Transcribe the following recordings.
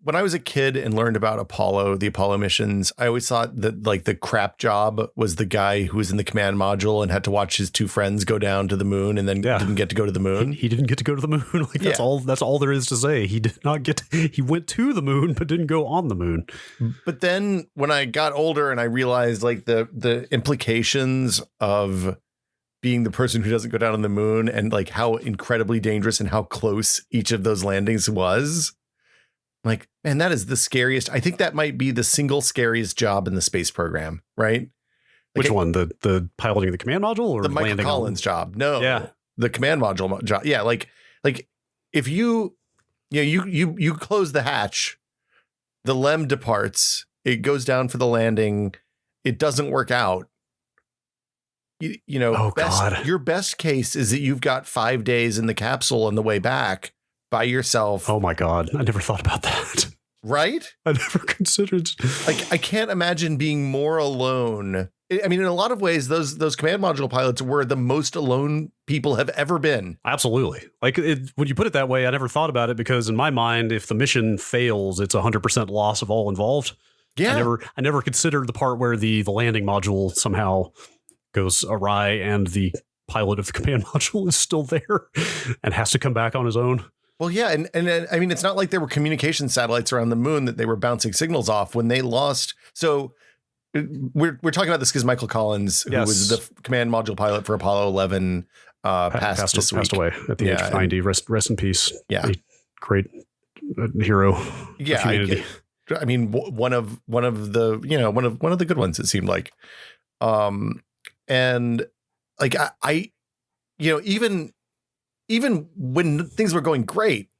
when I was a kid and learned about the Apollo missions, I always thought that like the crap job was the guy who was in the command module and had to watch his two friends go down to the moon and then didn't get to go to the moon. He didn't get to go to the moon. Like that's all there is to say. He did not get he went to the moon but didn't go on the moon. But then when I got older and I realized like the implications of being the person who doesn't go down on the moon and like how incredibly dangerous and how close each of those landings was. Like, man, that is the scariest. I think that might be the single scariest job in the space program, right? Like which one? The piloting the command module or the Michael Collins job? No, the command module job. Yeah, like if you close the hatch, the LEM departs, it goes down for the landing, it doesn't work out. Your best case is that you've got 5 days in the capsule on the way back by yourself. Oh my God. I never thought about that. Right? I never considered. Like, I can't imagine being more alone. I mean, in a lot of ways, those command module pilots were the most alone people have ever been. Absolutely. Like when you put it that way, I never thought about it because in my mind, if the mission fails, it's 100% loss of all involved. Yeah. I never considered the part where the landing module somehow goes awry and the pilot of the command module is still there and has to come back on his own. Well, yeah. And I mean, it's not like there were communication satellites around the moon that they were bouncing signals off when they lost. So we're talking about this because Michael Collins, who was the command module pilot for Apollo 11, passed away at the age of 90. Rest in peace. Yeah. A great hero. Yeah. Of humanity. I mean, one of the good ones, it seemed like. And like even when things were going great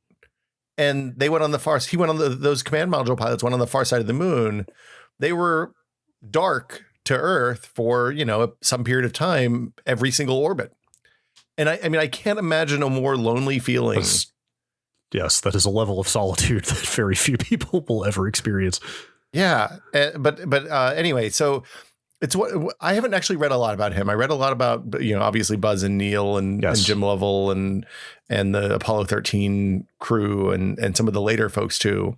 and they went on those command module pilots went on the far side of the moon, they were dark to Earth for, some period of time, every single orbit. And I mean, I can't imagine a more lonely feeling. Yes, that is a level of solitude that very few people will ever experience. Yeah. But anyway, so it's what I haven't actually read a lot about him. I read a lot about, obviously Buzz and Neil and Jim Lovell and the Apollo 13 crew and some of the later folks too.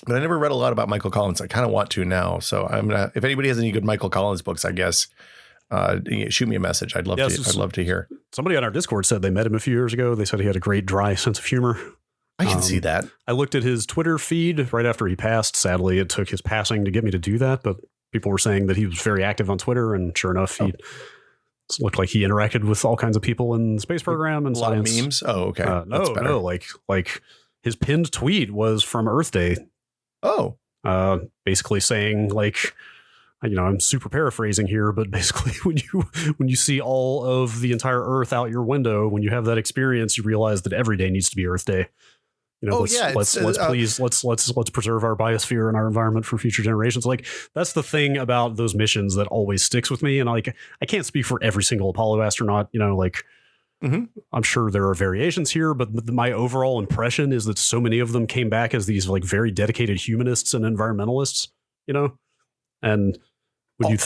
But I never read a lot about Michael Collins. I kind of want to now. So if anybody has any good Michael Collins books, I guess, shoot me a message. I'd love to hear. Somebody on our Discord said they met him a few years ago. They said he had a great dry sense of humor. I can see that. I looked at his Twitter feed right after he passed. Sadly, it took his passing to get me to do that, but people were saying that he was very active on Twitter, and sure enough, he looked like he interacted with all kinds of people in the space program and science. Lot of memes. Oh, okay. No, like his pinned tweet was from Earth Day. Oh, basically saying like, I'm super paraphrasing here, but basically when you see all of the entire Earth out your window, when you have that experience, you realize that every day needs to be Earth Day. Let's preserve our biosphere and our environment for future generations. Like that's the thing about those missions that always sticks with me. And I can't speak for every single Apollo astronaut, I'm sure there are variations here, but my overall impression is that so many of them came back as these like very dedicated humanists and environmentalists, and when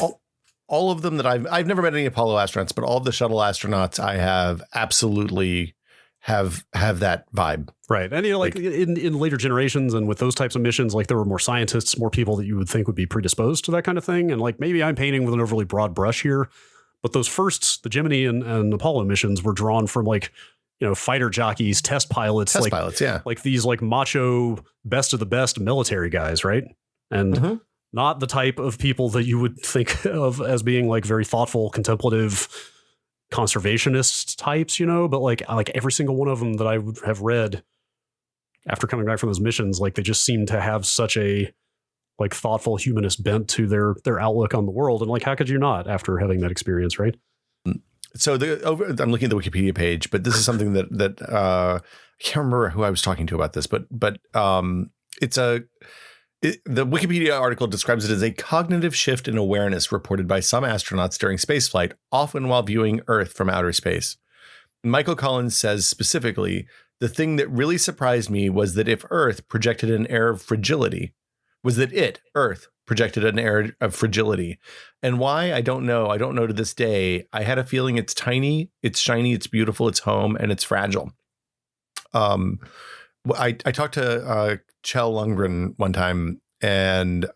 all of them that I've never met any Apollo astronauts, but all of the shuttle astronauts I have absolutely have that vibe. Right. And, in later generations and with those types of missions, like there were more scientists, more people that you would think would be predisposed to that kind of thing. And like, maybe I'm painting with an overly broad brush here, but those first, the Gemini and Apollo missions were drawn from like, fighter jockeys, test pilots, yeah. Like these like macho, best of the best military guys. Right. And not the type of people that you would think of as being like very thoughtful, contemplative, conservationist types, but like every single one of them that I would have read after coming back from those missions, like they just seem to have such a like thoughtful humanist bent to their outlook on the world. And like, how could you not after having that experience? Right. So I'm looking at the Wikipedia page, but this is something that I can't remember who I was talking to about this, but the Wikipedia article describes it as a cognitive shift in awareness reported by some astronauts during spaceflight, often while viewing Earth from outer space. Michael Collins says specifically, the thing that really surprised me was that Earth projected an air of fragility. And why? I don't know. I don't know to this day. I had a feeling it's tiny, it's shiny, it's beautiful, it's home, and it's fragile. I talked to Kjell Lundgren one time, and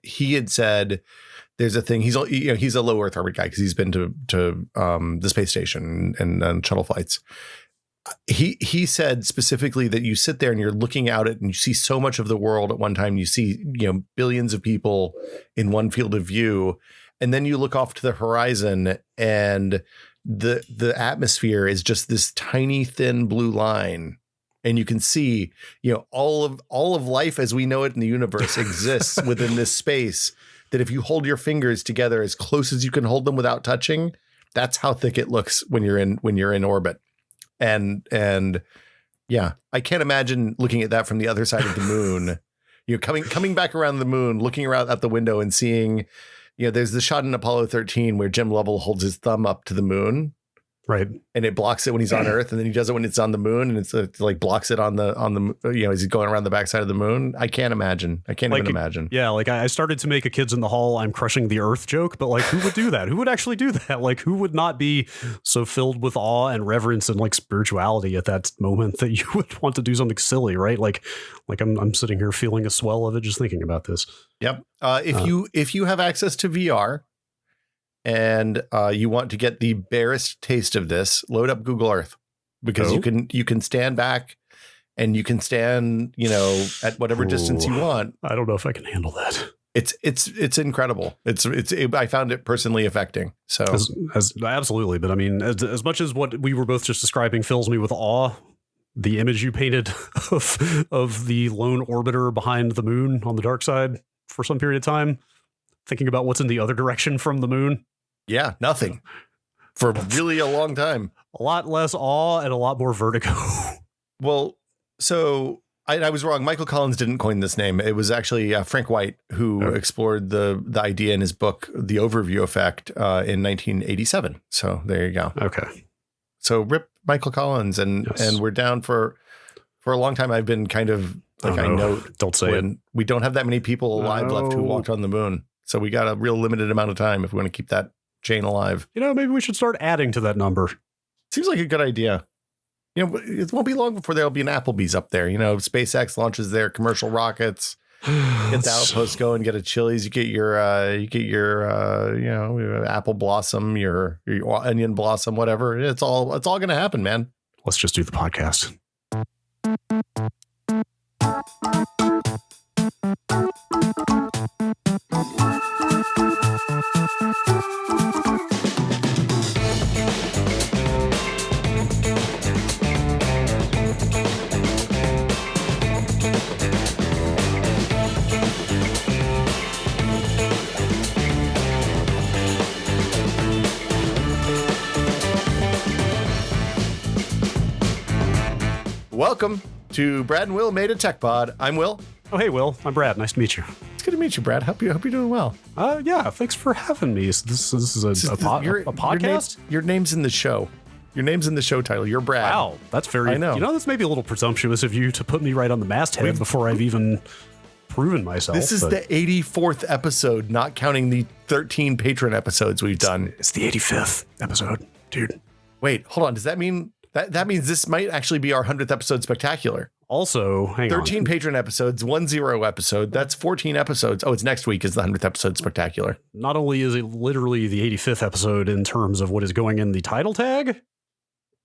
he had said there's a thing. He's a low Earth orbit guy because he's been to the space station and shuttle flights. He said specifically that you sit there and you're looking out at and you see so much of the world at one time. You see, billions of people in one field of view, and then you look off to the horizon and the atmosphere is just this tiny thin blue line, and you can see, all of life as we know it in the universe exists within this space. That if you hold your fingers together as close as you can hold them without touching, that's how thick it looks when you're in orbit. And yeah, I can't imagine looking at that from the other side of the moon. Coming back around the moon, looking around at the window and seeing, there's the shot in Apollo 13 where Jim Lovell holds his thumb up to the moon. Right. And it blocks it when he's on Earth, and then he does it when it's on the moon, and it's like blocks it on the as he's going around the backside of the moon. I can't imagine. I can't even imagine. Yeah, like I started to make a Kids in the Hall, I'm crushing the Earth joke, but like who would do that? Who would actually do that? Like who would not be so filled with awe and reverence and like spirituality at that moment that you would want to do something silly, right? Like I'm sitting here feeling a swell of it just thinking about this. Yep. If you have access to VR, and you want to get the barest taste of this, load up Google Earth, because you can stand back and you can stand, at whatever distance you want. I don't know if I can handle that. It's incredible. I found it personally affecting. So as absolutely. But I mean, as much as what we were both just describing fills me with awe, the image you painted of the lone orbiter behind the moon on the dark side for some period of time, thinking about what's in the other direction from the moon. Yeah, nothing for really a long time. A lot less awe and a lot more vertigo. Well, so I was wrong. Michael Collins didn't coin this name. It was actually Frank White who explored the idea in his book, The Overview Effect, in 1987. So there you go. Okay. So rip Michael Collins, and we're down for a long time. I've been kind of like, I know, don't say it. We don't have that many people alive left who walked on the moon. So we got a real limited amount of time if we want to keep that chain alive. Maybe we should start adding to that number. Seems like a good idea. It won't be long before there'll be an Applebee's up there. SpaceX launches their commercial rockets. Get the outpost going, get a Chili's. You get your apple blossom, your onion blossom, whatever. It's all going to happen, man. Let's just do the podcast. Welcome to Brad and Will Made a Tech Pod. I'm Will. Oh, hey, Will. I'm Brad. Nice to meet you. It's good to meet you, Brad. Hope you're doing well. Yeah. Thanks for having me. This is a podcast. Your name's in the show. Your name's in the show title. You're Brad. Wow, that's very. I know. That's maybe a little presumptuous of you to put me right on the masthead before I've even proven myself. This is the 84th episode, not counting the 13 patron episodes we've done. It's the 85th episode, dude. Wait, hold on. Does that mean that means this might actually be our 100th episode spectacular? Also, hang 13 patron episodes, 10 episode. That's 14 episodes. Oh, it's next week is the 100th episode spectacular. Not only is it literally the 85th episode in terms of what is going in the title tag.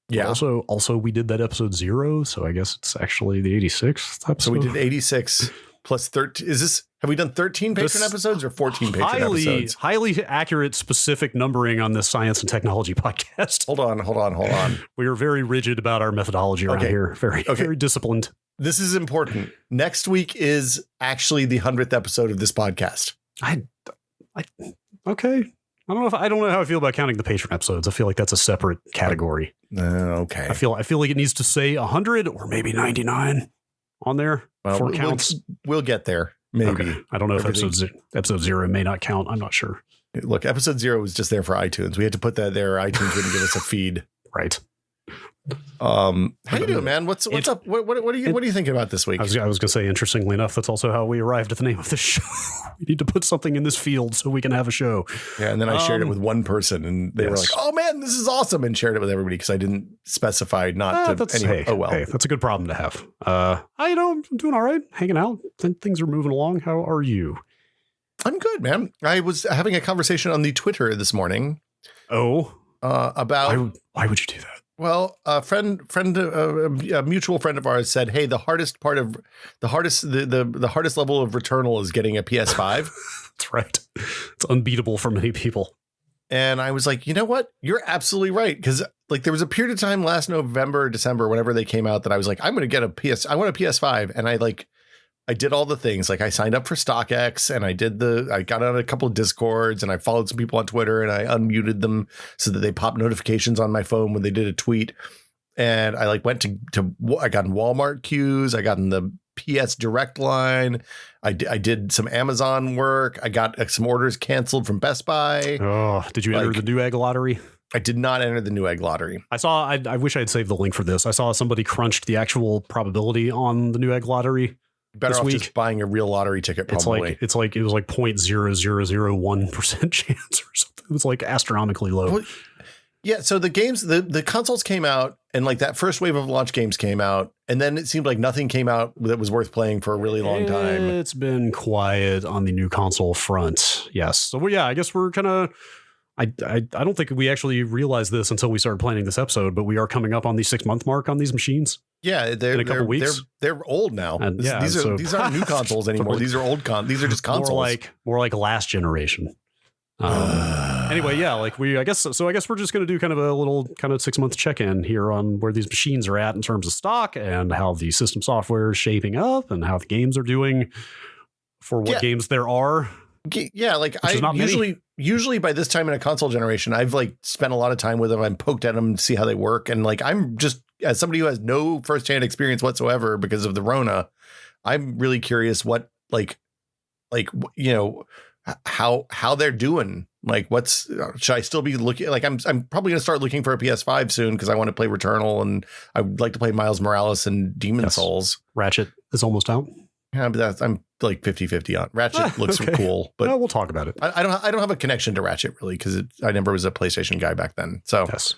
Yeah. Also, we did that episode 0, so I guess it's actually the 86th episode. So we did 86 plus 13. Have we done 13 patron episodes or 14 patron episodes? Highly accurate, specific numbering on this science and technology podcast. Hold on. We are very rigid about our methodology around here. Very disciplined. This is important. Next week is actually the 100th episode of this podcast. Okay. I don't know how I feel about counting the patron episodes. I feel like that's a separate category. Okay. I feel like it needs to say 100 or maybe 99 on there for counts. We'll get there. Maybe. Okay. I don't know if episode 0 may not count. I'm not sure. Look, episode 0 was just there for iTunes. We had to put that there. iTunes wouldn't give us a feed. Right. How you doing, man? What's up? What are you thinking about this week? I was going to say, interestingly enough, that's also how we arrived at the name of this show. We need to put something in this field so we can have a show. Yeah, and then I shared it with one person, and they were like, "Oh man, this is awesome!" and shared it with everybody because I didn't specify not to. Anyway, hey, that's a good problem to have. I'm doing all right, hanging out. Things are moving along. How are you? I'm good, man. I was having a conversation on the Twitter this morning. Oh, about why would you do that? Well, a mutual friend of ours said, "Hey, the hardest level of Returnal is getting a PS5." That's right. It's unbeatable for many people. And I was like, you know what? You're absolutely right. Because like there was a period of time last November, December, whenever they came out, that I was like, I want a PS5, and I did all the things. Like I signed up for StockX, and I got on a couple of Discords, and I followed some people on Twitter, and I unmuted them so that they pop notifications on my phone when they did a tweet. And I like went I got in Walmart queues. I got in the PS Direct line. I did some Amazon work. I got some orders canceled from Best Buy. Oh, did you enter the Newegg lottery? I did not enter the Newegg lottery. I wish I had saved the link for this. I saw somebody crunched the actual probability on the Newegg lottery. Better off just buying a real lottery ticket. Probably it was like 0.0001% chance or something. It was like astronomically low. Well, yeah. So the games, the consoles came out, and like that first wave of launch games came out, and then it seemed like nothing came out that was worth playing for a really long time. It's been quiet on the new console front. Yes. So I guess we're kind of. I don't think we actually realized this until we started planning this episode, but we are coming up on the 6-month mark on these machines. Yeah, in a couple weeks. They're old now. These aren't new consoles anymore. These are old these are just consoles. More like last generation. Anyway, yeah, I guess we're just going to do kind of a little kind of 6-month check-in here on where these machines are at in terms of stock and how the system software is shaping up and how the games are doing for what games there are. Yeah, like I usually by this time in a console generation, I've like spent a lot of time with them. I'm poked at them to see how they work. And like, I'm just, as somebody who has no firsthand experience whatsoever because of the Rona, I'm really curious what how they're doing. Like should I still be looking? Like I'm probably going to start looking for a PS5 soon because I want to play Returnal and I would like to play Miles Morales and Demon's Souls. Ratchet is almost out. Yeah, but I'm like 50-50 on Ratchet. Looks cool, but we'll talk about it. I don't have a connection to Ratchet really because I never was a PlayStation guy back then. So yes.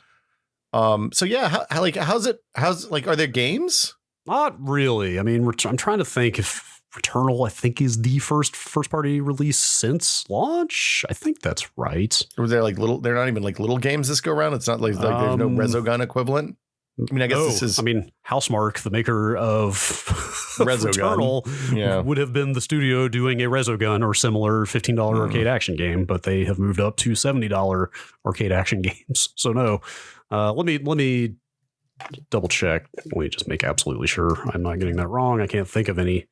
So yeah, how's are there games? Not really. I mean, I'm trying to think if Returnal, I think, is the first party release since launch. I think that's right. Or they're they're not even like little games this go around. It's not like there's no Resogun equivalent. I mean, I guess this is. I mean, Housemarque, the maker of Returnal, would have been the studio doing a Resogun or similar $15 arcade action game, but they have moved up to $70 arcade action games. So no, let me double check. Let me just make absolutely sure I'm not getting that wrong. I can't think of any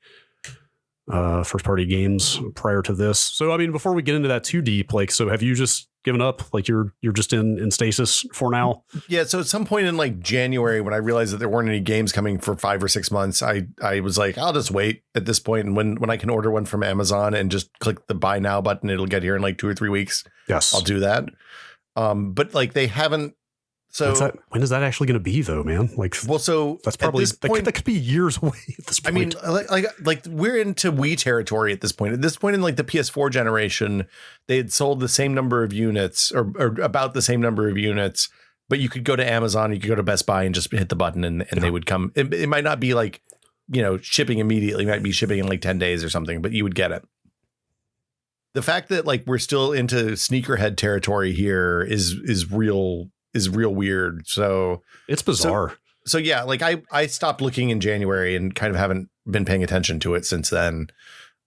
first party games prior to this. So I mean, before we get into that too deep, so have you just given up? Like you're just in stasis for now? Yeah. So at some point in like January, when I realized that there weren't any games coming for 5 or 6 months, I was like, I'll just wait at this point. And when I can order one from Amazon and just click the buy now button, it'll get here in like 2 or 3 weeks. Yes, I'll do that. But like they haven't. So when is that actually going to be though, man? So that's probably that could be years away at this point. I mean, like we're into Wii territory at this point. At this point in like the PS4 generation, they had sold the same number of units or about the same number of units, but you could go to Amazon, you could go to Best Buy and just hit the button and they would come. It might not be like, shipping immediately. It might be shipping in like 10 days or something, but you would get it. The fact that like we're still into sneakerhead territory here is real weird. So it's bizarre. So yeah, like I stopped looking in January and kind of haven't been paying attention to it since then.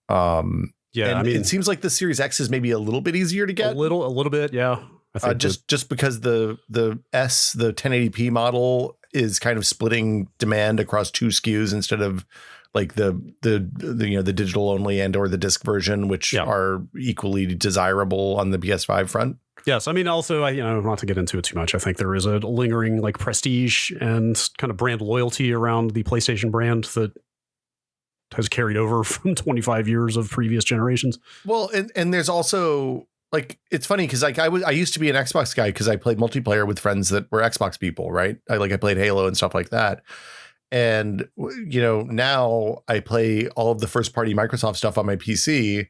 I mean, it seems like the Series X is maybe a little bit easier to get. A little bit. Yeah. I think just because the 1080p model is kind of splitting demand across 2 SKUs instead of like the digital only and or the disc version, which are equally desirable on the PS5 front. Yes, I mean, also, not to get into it too much, I think there is a lingering like prestige and kind of brand loyalty around the PlayStation brand that has carried over from 25 years of previous generations. Well, and there's also like, it's funny because like I used to be an Xbox guy because I played multiplayer with friends that were Xbox people, right? I played Halo and stuff like that. And, you know, now I play all of the first party Microsoft stuff on my PC.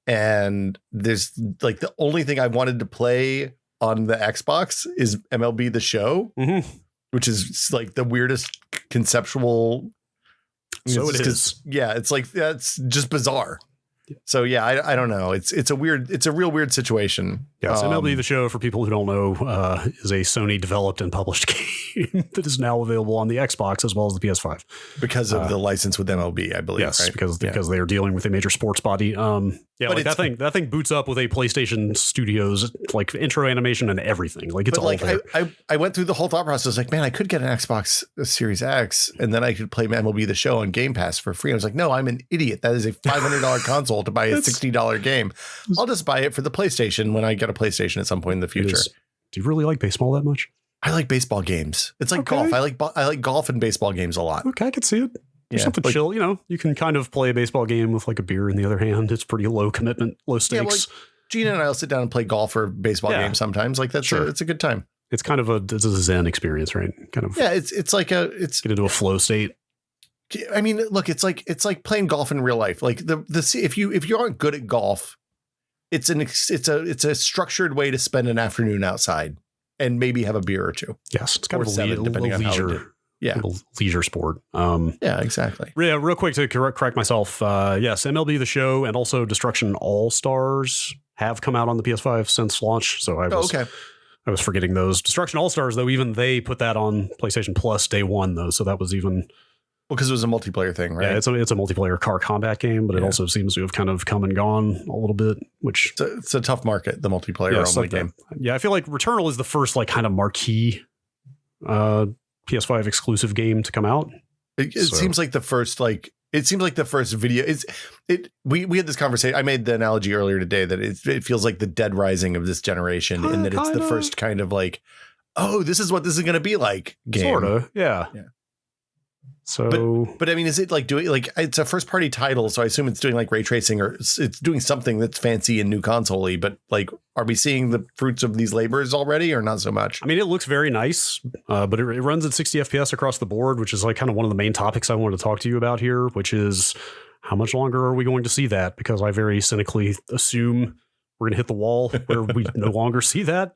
And there's like the only thing I wanted to play on the Xbox is MLB The Show, which is like the weirdest conceptual. So it is. Yeah, it's like that's just bizarre. So yeah, I don't know. It's a real weird situation. Yes, MLB The Show, for people who don't know, is a Sony developed and published game that is now available on the Xbox as well as the PS5 because of the license with MLB, I believe. Yes, right? because they are dealing with a major sports body. Yeah, but like that thing boots up with a PlayStation Studios like intro animation and everything. Like it's all like there. I went through the whole thought process. Like, man, I could get an Xbox Series X and then I could play MLB The Show on Game Pass for free. I was like, no, I'm an idiot. That is a $500 console to buy a $60 game. I'll just buy it for the PlayStation when I get a PlayStation at some point in the future. Do you really like baseball that much? I like baseball games. It's like golf. I like golf and baseball games a lot. Okay, I can see it. There's something like, chill, you know. You can kind of play a baseball game with like a beer in the other hand. It's pretty low commitment, low stakes. Yeah, like Gina and I will sit down and play golf or baseball games sometimes. Like that's it's a good time. It's kind of it's a zen experience, right? Kind of. Yeah, it's like get into a flow state. I mean, look, it's like playing golf in real life. Like if you aren't good at golf, it's a structured way to spend an afternoon outside and maybe have a beer or two. Yes, it's kind of a leisure. Yeah, leisure sport. Yeah, exactly. Yeah, real quick to correct myself. Yes, MLB The Show and also Destruction All Stars have come out on the PS5 since launch. So I was forgetting those. Destruction All Stars, though, even they put that on PlayStation Plus day one, though. So that was even because it was a multiplayer thing, right? Yeah, it's a multiplayer car combat game, but it also seems to have kind of come and gone a little bit. Which it's a tough market, the multiplayer only game. Yeah, I feel like Returnal is the first like kind of marquee PS5 exclusive game to come out. It seems like the first video. We had this conversation. I made the analogy earlier today that it feels like the Dead Rising of this generation, in that it's the first kind of like, oh, this is what this is going to be like game. Sort of, yeah. So, but I mean, is it like doing like it's a first party title? So I assume it's doing like ray tracing or it's doing something that's fancy and new console-y. But like, are we seeing the fruits of these labors already or not so much? I mean, it looks very nice, but it runs at 60 FPS across the board, which is like kind of one of the main topics I wanted to talk to you about here, which is how much longer are we going to see that? Because I very cynically assume we're going to hit the wall where we no longer see that.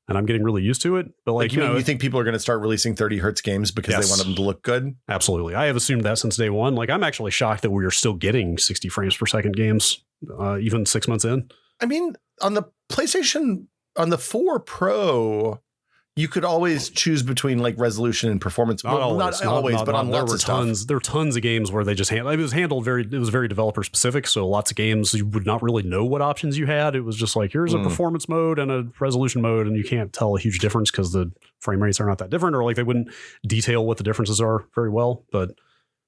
And I'm getting really used to it. But like, you think people are going to start releasing 30 hertz games because they want them to look good? Absolutely. I have assumed that since day one. Like, I'm actually shocked that we are still getting 60 frames per second games, even 6 months in. I mean, on the PlayStation, on the 4 Pro, you could always choose between like resolution and performance. Not always, but on lots of stuff. There were tons of games where they just it was very developer specific. So lots of games you would not really know what options you had. It was just like, here's a performance mode and a resolution mode, and you can't tell a huge difference because the frame rates are not that different, or like they wouldn't detail what the differences are very well. But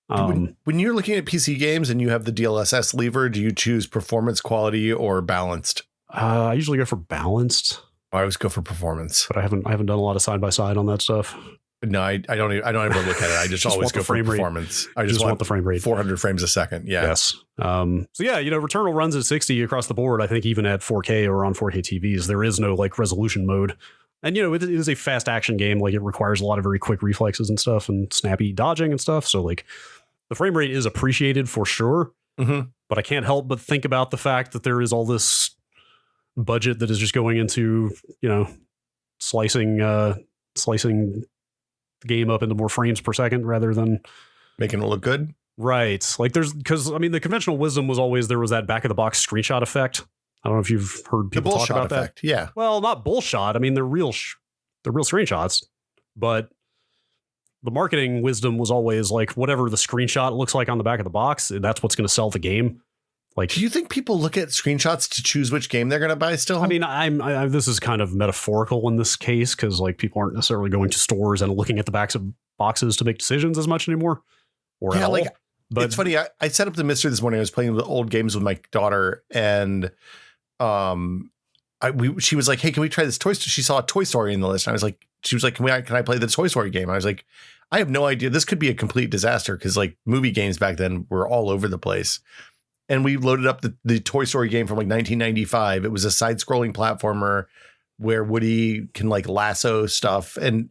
when you're looking at PC games and you have the DLSS lever, do you choose performance, quality, or balanced? I usually go for balanced. I always go for performance, but I haven't done a lot of side by side on that stuff. No, I don't ever look at it. I just always go for performance. I just want the frame rate, 400 frames a second. Yeah. Yes. So yeah, Returnal runs at 60 across the board. I think even at 4K or on 4K TVs, there is no like resolution mode. And it is a fast action game. Like, it requires a lot of very quick reflexes and stuff and snappy dodging and stuff. So like the frame rate is appreciated for sure. Mm-hmm. But I can't help but think about the fact that there is all this budget that is just going into slicing the game up into more frames per second rather than making it look good, right? Like, because the conventional wisdom was always there was that back of the box screenshot effect. I don't know if you've heard people talk about effect. That. Yeah, well, not bullshot. I mean, they're real screenshots, but the marketing wisdom was always like, whatever the screenshot looks like on the back of the box, that's what's going to sell the game. Like, do you think people look at screenshots to choose which game they're going to buy still? I mean, this is kind of metaphorical in this case, because like people aren't necessarily going to stores and looking at the backs of boxes to make decisions as much anymore. Or yeah, like, but it's funny. I set up the mystery this morning. I was playing with old games with my daughter, and she was like, "Hey, can we try this Toy Story?" She saw a Toy Story in the list. And she was like, "Can I play the Toy Story game?" I was like, "I have no idea. This could be a complete disaster," because like movie games back then were all over the place. and we loaded up the Toy Story game from like 1995. It was a side-scrolling platformer where Woody can like lasso stuff, and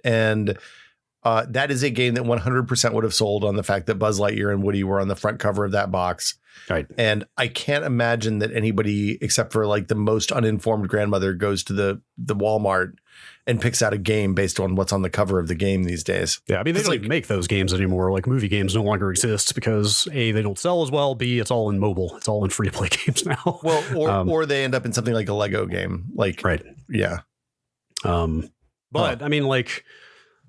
that is a game that 100% would have sold on the fact that Buzz Lightyear and Woody were on the front cover of that box. Right. And I can't imagine that anybody except for like the most uninformed grandmother goes to the Walmart and picks out a game based on what's on the cover of the game these days. Yeah, I mean, they don't even make those games anymore. Like movie games no longer exist because A, they don't sell as well. B, it's all in mobile. It's all in free to play games now. Well, or they end up in something like a Lego game. Like, right. Yeah. But I mean, like,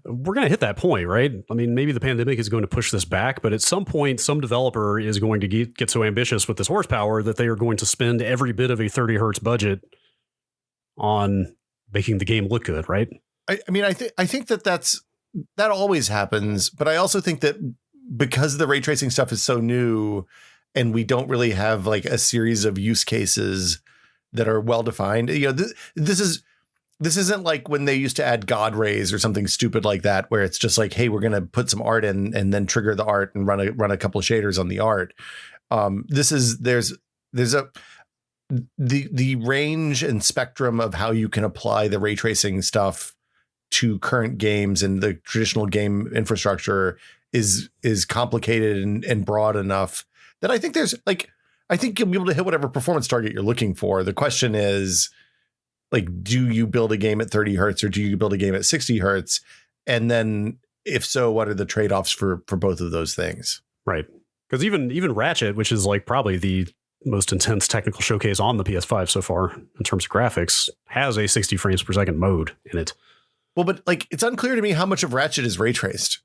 we're going to hit that point, right? I mean, maybe the pandemic is going to push this back, but at some point, some developer is going to get so ambitious with this horsepower that they are going to spend every bit of a 30 hertz budget on making the game look good, right? I mean, I think that always happens, but I also think that because the ray tracing stuff is so new and we don't really have like a series of use cases that are well defined, you know, this isn't like when they used to add God rays or something stupid like that, where it's just like, hey, we're going to put some art in and then trigger the art and run a couple of shaders on the art. The range and spectrum of how you can apply the ray tracing stuff to current games and the traditional game infrastructure is complicated and broad enough that I think I think you'll be able to hit whatever performance target you're looking for. The question is, like, do you build a game at 30 hertz or do you build a game at 60 hertz? And then if so, what are the trade-offs for both of those things? Right. Because even Ratchet, which is like probably the most intense technical showcase on the PS5 so far in terms of graphics, has a 60 frames per second mode in it. Well, but like, it's unclear to me how much of Ratchet is ray traced.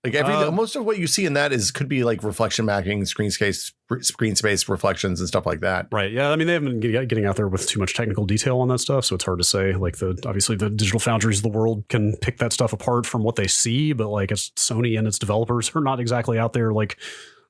Like most of what you see in that could be like reflection mapping, screen space reflections and stuff like that. Right. Yeah. I mean, they haven't been getting out there with too much technical detail on that stuff, so it's hard to say. Like obviously the Digital Foundries of the world can pick that stuff apart from what they see, but like it's Sony and its developers are not exactly out there like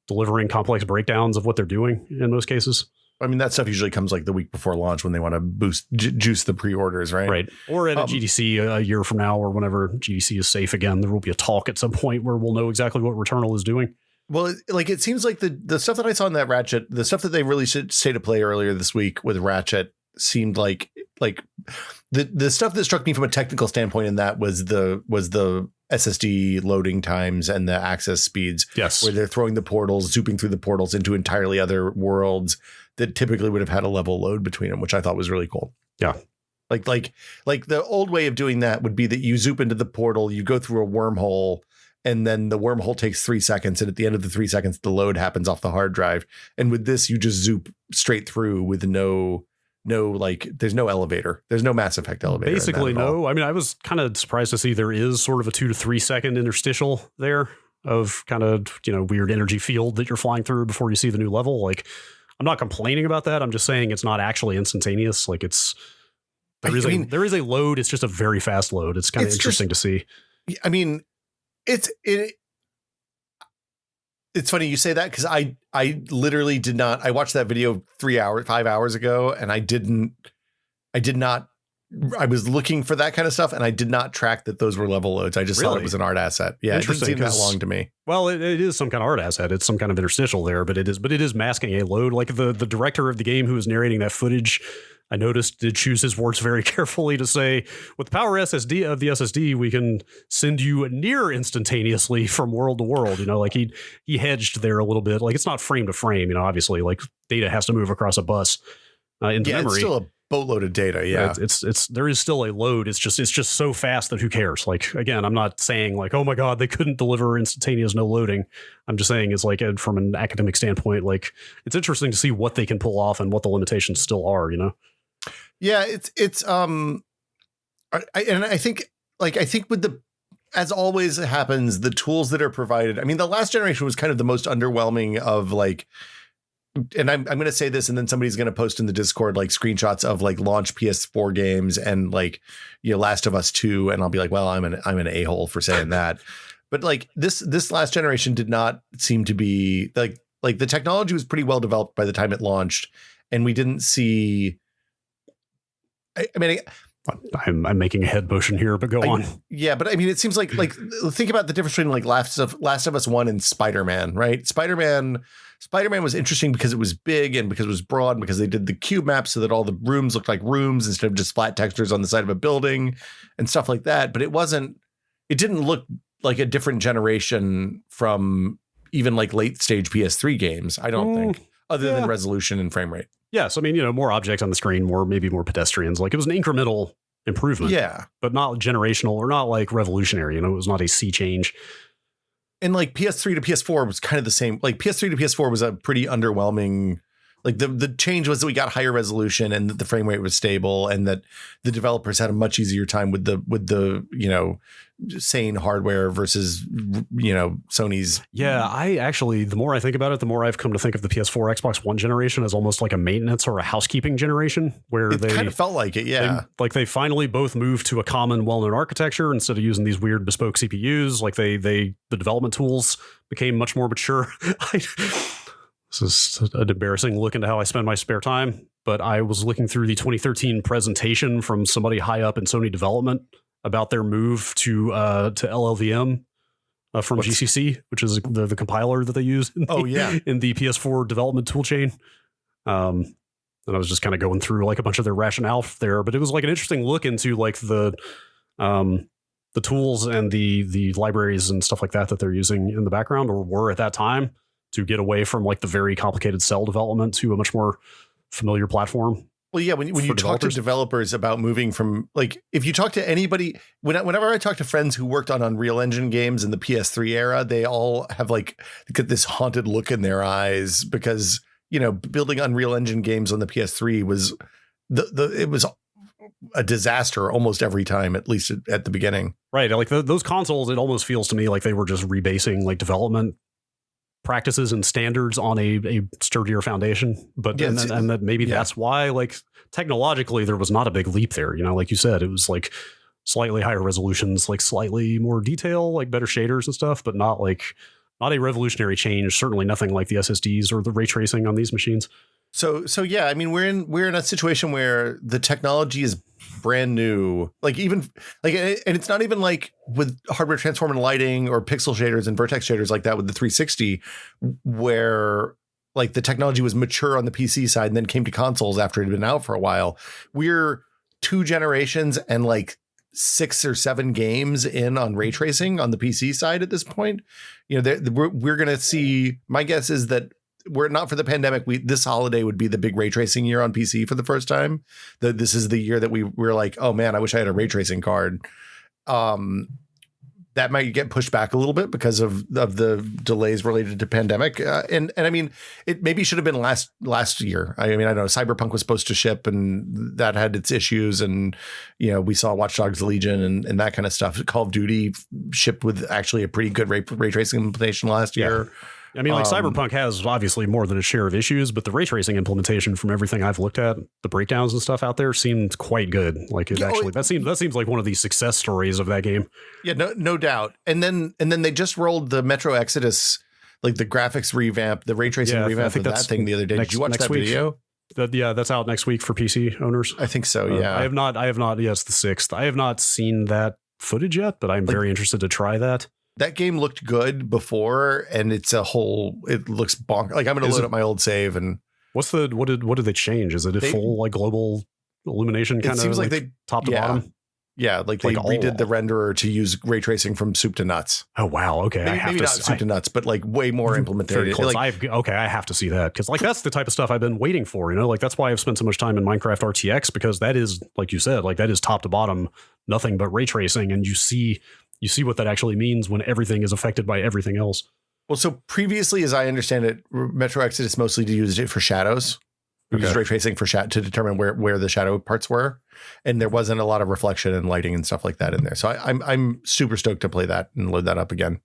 delivering complex breakdowns of what they're doing in most cases. I mean, that stuff usually comes like the week before launch when they want to juice the pre-orders, right? Right. Or at a GDC a year from now or whenever GDC is safe again, there will be a talk at some point where we'll know exactly what Returnal is doing. Well, like it seems like the stuff that I saw in that Ratchet, the stuff that they released State of Play earlier this week with Ratchet seemed like the stuff that struck me from a technical standpoint in that was the SSD loading times and the access speeds. Yes. Where they're throwing the portals, zooping through the portals into entirely other worlds that typically would have had a level load between them, which I thought was really cool. Yeah. Like the old way of doing that would be that you zoop into the portal, you go through a wormhole, and then the wormhole takes 3 seconds. And at the end of the 3 seconds, the load happens off the hard drive. And with this, you just zoop straight through with no, like, there's no elevator. There's no Mass Effect elevator. Basically, no. I mean, I was kind of surprised to see there is sort of a 2 to 3 second interstitial there of kind of, weird energy field that you're flying through before you see the new level. Like, I'm not complaining about that. I'm just saying it's not actually instantaneous. Like there is a load. It's just a very fast load. It's kind of interesting to see. I mean, it's funny you say that because I literally did not. I watched that video 5 hours ago, and I was looking for that kind of stuff, and I did not track that those were level loads. I just thought it was an art asset. Yeah, it didn't seem that long to me. Well, it is some kind of art asset. It's some kind of interstitial there, but it is masking a load. Like the director of the game who was narrating that footage, I noticed, did choose his words very carefully to say, with the power SSD of the SSD, we can send you near instantaneously from world to world. Like he hedged there a little bit. Like it's not frame to frame. Obviously, like data has to move across a bus into memory. It's still a boatload of data. Yeah, it's there is still a load. It's just so fast that who cares? Like, again, I'm not saying like, oh my God, they couldn't deliver instantaneous no loading. I'm just saying it's like from an academic standpoint, like it's interesting to see what they can pull off and what the limitations still are. Yeah, I think with the, as always happens, the tools that are provided. I mean, the last generation was kind of the most underwhelming of like. And I'm going to say this, and then somebody's going to post in the Discord like screenshots of like launch PS4 games and like Last of Us 2, and I'll be like, well, I'm an a-hole for saying that. But like this last generation did not seem to be like the technology was pretty well developed by the time it launched, and we didn't see. I mean, I'm making a head motion here, but go on. Yeah, but I mean, it seems like think about the difference between like Last of Us 1 and Spider-Man, right? Spider-Man was interesting because it was big and because it was broad, and because they did the cube map so that all the rooms looked like rooms instead of just flat textures on the side of a building and stuff like that. But it didn't look like a different generation from even like late stage PS3 games, I don't think, other than resolution and frame rate. Yes, I mean, more objects on the screen, maybe more pedestrians. Like, it was an incremental improvement. Yeah. But not generational or not like revolutionary. It was not a sea change. And like PS3 to PS4 was kind of the same. Like PS3 to PS4 was a pretty underwhelming. Like the change was that we got higher resolution and that the frame rate was stable and that the developers had a much easier time with the sane hardware versus Sony's. Yeah, I actually, the more I think about it, the more I've come to think of the PS4 Xbox One generation as almost like a maintenance or a housekeeping generation, where it kind of felt like it. Yeah, they finally both moved to a common, well-known architecture instead of using these weird bespoke CPUs. Like the development tools became much more mature. This is an embarrassing look into how I spend my spare time, but I was looking through the 2013 presentation from somebody high up in Sony development about their move to LLVM from GCC, which is the compiler that they use in the PS4 development toolchain. And I was just kind of going through like a bunch of their rationale there, but it was like an interesting look into like the tools and the libraries and stuff like that they're using in the background, or were at that time, to get away from like the very complicated cell development to a much more familiar platform. Well, yeah, when you talk to developers about moving from, like, if you talk to anybody, whenever I talk to friends who worked on Unreal Engine games in the PS3 era, they all have like this haunted look in their eyes because, building Unreal Engine games on the PS3 was it was a disaster almost every time, at least at the beginning. Right. Like those consoles, it almost feels to me like they were just rebasing like development practices and standards on a sturdier foundation, but and that maybe that's why, like, technologically there was not a big leap there. Like you said, it was like slightly higher resolutions, like slightly more detail, like better shaders and stuff, but not a revolutionary change. Certainly nothing like the SSDs or the ray tracing on these machines. So yeah, I mean, we're in a situation where the technology is brand new, like even like, and it's not even like with hardware transform and lighting or pixel shaders and vertex shaders like that with the 360, where like the technology was mature on the PC side and then came to consoles after it had been out for a while. We're 2 generations and like 6 or 7 games in on ray tracing on the PC side at this point. We're going to see, my guess is that were it not for the pandemic, this holiday would be the big ray tracing year on PC for the first time. This is the year that we're like, oh man, I wish I had a ray tracing card. That might get pushed back a little bit because of the delays related to pandemic. And I mean, it maybe should have been last year. I mean, I know Cyberpunk was supposed to ship and that had its issues. And, we saw Watch Dogs Legion and that kind of stuff. Call of Duty shipped with actually a pretty good ray tracing implementation last year. I mean, like Cyberpunk has obviously more than a share of issues, but the ray tracing implementation, from everything I've looked at, the breakdowns and stuff out there, seemed quite good. Like that seems like one of the success stories of that game. Yeah, no doubt. And then they just rolled the Metro Exodus, like the graphics revamp, the ray tracing revamp of that thing the other day. Did you watch that video? That's out next week for PC owners. I think so. Yeah, I have not. Yeah, it's the 6th. I have not seen that footage yet, but I'm very interested to try that. That game looked good before, and it looks bonk. Like, I'm going to load up my old save. And what did they change? Is it a full like global illumination kind of? It seems like they top to bottom. Yeah, like they redid the renderer to use ray tracing from soup to nuts. Oh wow, okay. Maybe not soup to nuts, but like way more implemented. Very close. I have to see that, because like that's the type of stuff I've been waiting for. Like that's why I've spent so much time in Minecraft RTX, because that is, like you said, like that is top to bottom, nothing but ray tracing, and you see what that actually means when everything is affected by everything else. Well, so previously, as I understand it, Metro Exodus mostly used it for shadows. We used ray tracing to determine where the shadow parts were, and there wasn't a lot of reflection and lighting and stuff like that in there. So I'm super stoked to play that and load that up again.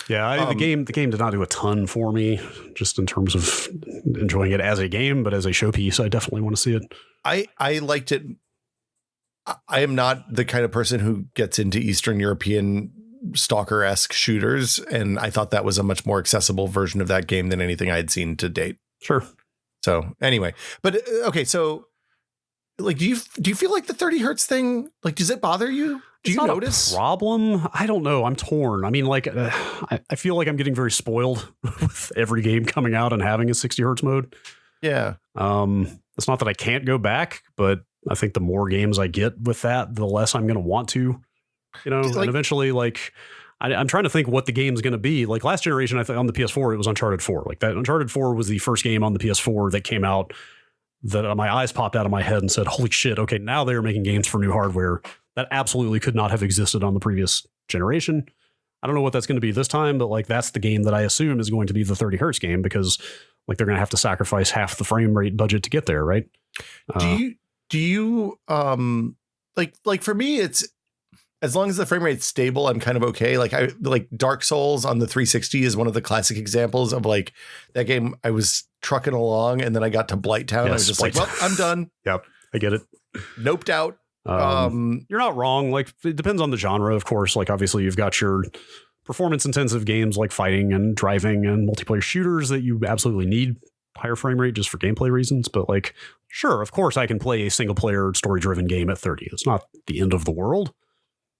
Yeah, the game did not do a ton for me, just in terms of enjoying it as a game, but as a showpiece, I definitely want to see it. I liked it. I am not the kind of person who gets into Eastern European Stalker-esque shooters, and I thought that was a much more accessible version of that game than anything I had seen to date. Sure. So anyway, but okay, so like, do you feel like the 30 hertz thing, like, does it bother you? Do you notice a problem? I don't know. I'm torn. I mean, like, I feel like I'm getting very spoiled with every game coming out and having a 60 hertz mode. Yeah. It's not that I can't go back, but I think the more games I get with that, the less I'm going to want to, and eventually, like, I'm trying to think what the game's going to be. Like last generation, I think on the PS4, it was Uncharted 4. Like that Uncharted 4 was the first game on the PS4 that came out that my eyes popped out of my head and said, holy shit, okay, now they're making games for new hardware that absolutely could not have existed on the previous generation. I don't know what that's going to be this time, but like that's the game that I assume is going to be the 30 hertz game because like they're going to have to sacrifice half the frame rate budget to get there, right? Do you like for me, it's as long as the frame rate's stable, I'm kind of okay. Like I like Dark Souls on the 360 is one of the classic examples of like that game. I was trucking along and then I got to Blighttown. I was just like, well, I'm done. Yep. I get it. Noped out. You're not wrong. Like it depends on the genre, of course. Like obviously you've got your performance intensive games like fighting and driving and multiplayer shooters that you absolutely need higher frame rate just for gameplay reasons. But like, sure, of course I can play a single player story driven game at 30. It's not the end of the world.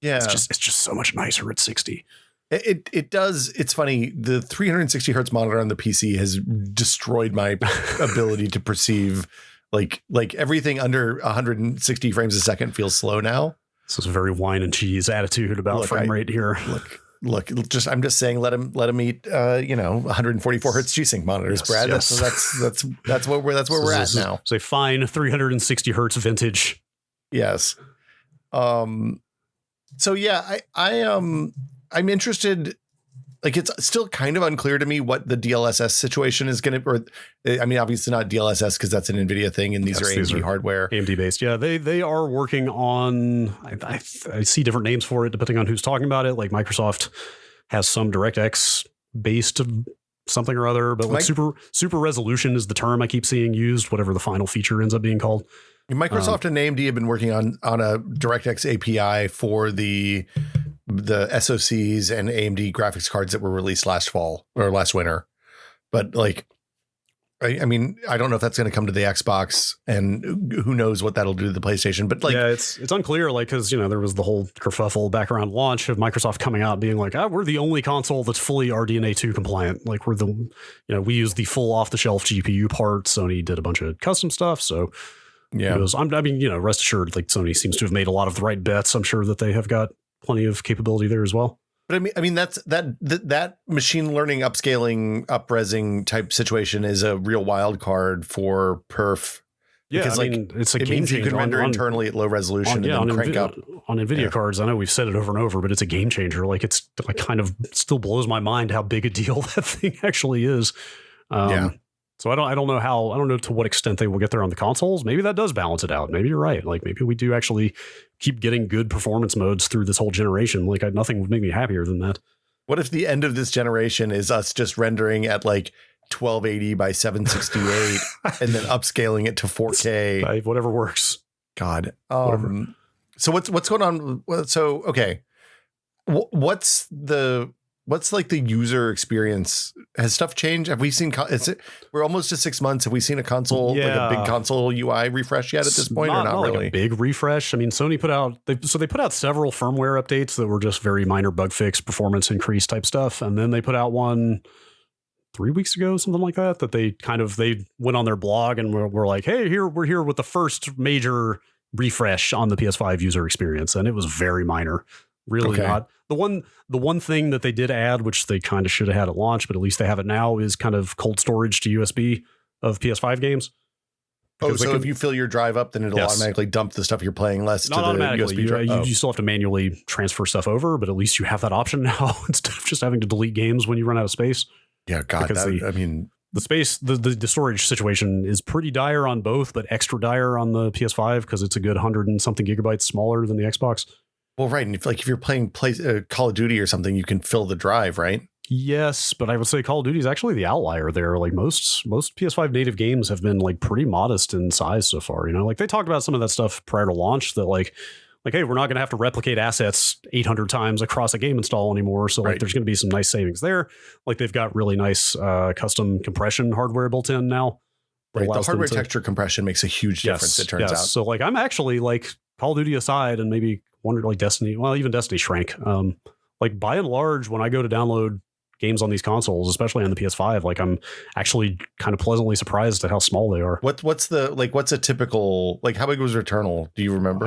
Yeah. It's just so much nicer at 60. It does. It's funny. The 360 hertz monitor on the PC has destroyed my ability to perceive like everything under 160 frames a second feels slow now. This is a very wine and cheese attitude about frame rate here. Look, I'm just saying, let him eat, 144 hertz G-Sync monitors, Brad. Yes. That's where we're at now. It's a fine 360 hertz vintage. Yes. So yeah, I'm interested. Like it's still kind of unclear to me what the DLSS situation is going to, or I mean, obviously not DLSS because that's an NVIDIA thing and these are AMD hardware. AMD based. Yeah. They are working on, I see different names for it depending on who's talking about it. Like Microsoft has some DirectX based something or other, but like super resolution is the term I keep seeing used, whatever the final feature ends up being called. Microsoft and AMD have been working on a DirectX API for the SoCs and AMD graphics cards that were released last fall or last winter. But like, I mean, I don't know if that's going to come to the Xbox and who knows what that'll do to the PlayStation, but like, yeah, it's unclear. Like, cause there was the whole kerfuffle back around launch of Microsoft coming out being like, we're the only console that's fully RDNA 2 compliant. Like we're we use the full off the shelf GPU part. Sony did a bunch of custom stuff. So yeah, rest assured, like Sony seems to have made a lot of the right bets. I'm sure that they have got plenty of capability there as well. But I mean, that's that machine learning, upscaling, upresing type situation is a real wild card for perf. Yeah, because it's a game changer. You can render internally at low resolution and then crank up on NVIDIA cards. I know we've said it over and over, but it's a game changer. Like it's like kind of still blows my mind how big a deal that thing actually is. So I don't know to what extent they will get there on the consoles. Maybe that does balance it out. Maybe you're right. Like maybe we do actually keep getting good performance modes through this whole generation. Like nothing would make me happier than that. What if the end of this generation is us just rendering at like 1280 by 768 and then upscaling it to 4K? Whatever works. God. So what's going on? So, okay. What's like the user experience? Has stuff changed? Have we seen? We're almost to 6 months. Have we seen a console, like a big console UI refresh yet at this point, or not really? Like a big refresh. I mean, Sony put out several firmware updates that were just very minor bug fix, performance increase type stuff, and then they put out one 3 weeks ago, something like that. That they went on their blog and were like, "Hey, we're here with the first major refresh on the PS5 user experience," and it was very minor. Really not. The one thing that they did add, which they kind of should have had at launch, but at least they have it now, is kind of cold storage to USB of PS5 games. So if you fill your drive up, then it'll automatically dump the stuff you're playing less to the USB drive. You still have to manually transfer stuff over, but at least you have that option now instead of just having to delete games when you run out of space. Yeah, God, the storage situation is pretty dire on both, but extra dire on the PS5 because it's a good 100 and something gigabytes smaller than the Xbox. Well, right. And if you're playing Call of Duty or something, you can fill the drive, right? Yes, but I would say Call of Duty is actually the outlier there. Like most PS5 native games have been like pretty modest in size so far. Like they talked about some of that stuff prior to launch that like, hey, we're not going to have to replicate assets 800 times across a game install anymore. So like there's going to be some nice savings there. Like they've got really nice custom compression hardware built in now. Right. The hardware texture compression makes a huge difference, it turns out. So like I'm actually like Call of Duty aside and maybe wondered like Destiny, well, even Destiny shrank. Like by and large, when I go to download games on these consoles, especially on the PS5, like I'm actually kind of pleasantly surprised at how small they are. What's a typical, like how big was Returnal? Do you remember?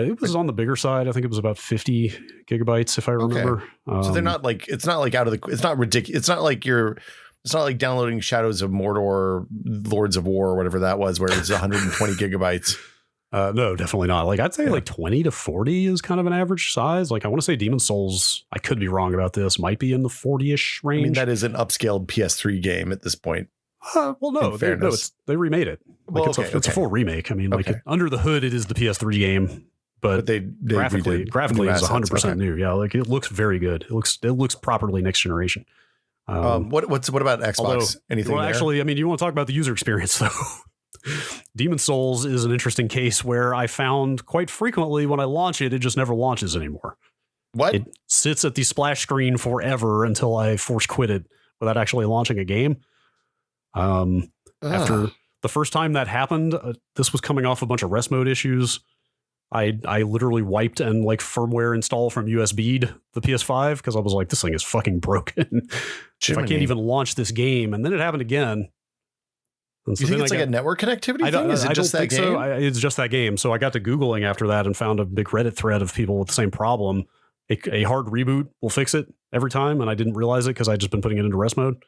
It was on the bigger side. I think it was about 50 gigabytes if I remember. Okay. So they're not like, it's not like it's not ridiculous. It's not like downloading Shadows of Mordor, Lords of War, or whatever that was, where it was 120 gigabytes. No, definitely not. Like I'd say like 20 to 40 is kind of an average size. Like I want to say Demon's Souls, I could be wrong about this, might be in the 40-ish range. I mean, that is an upscaled PS3 game at this point. Well, no, they remade it. Like it's a full remake. I mean, like under the hood, it is the PS3 game, but they graphically is 100% new. Yeah, like it looks very good. It looks properly next generation. What about Xbox? Although, anything? Well, actually, I mean, you want to talk about the user experience though. Demon's Souls is an interesting case where I found quite frequently when I launch it, it just never launches anymore. What? It sits at the splash screen forever until I force quit it without actually launching a game. After the first time that happened, this was coming off a bunch of rest mode issues. I literally wiped and like firmware install from USB'd the PS5 because I was like, this thing is fucking broken. If I can't even launch this game. And then it happened again. And so you think it's like a network connectivity thing? Is it just that game? So. It's just that game. So I got to Googling after that and found a big Reddit thread of people with the same problem. A hard reboot will fix it every time. And I didn't realize it because I'd just been putting it into rest mode.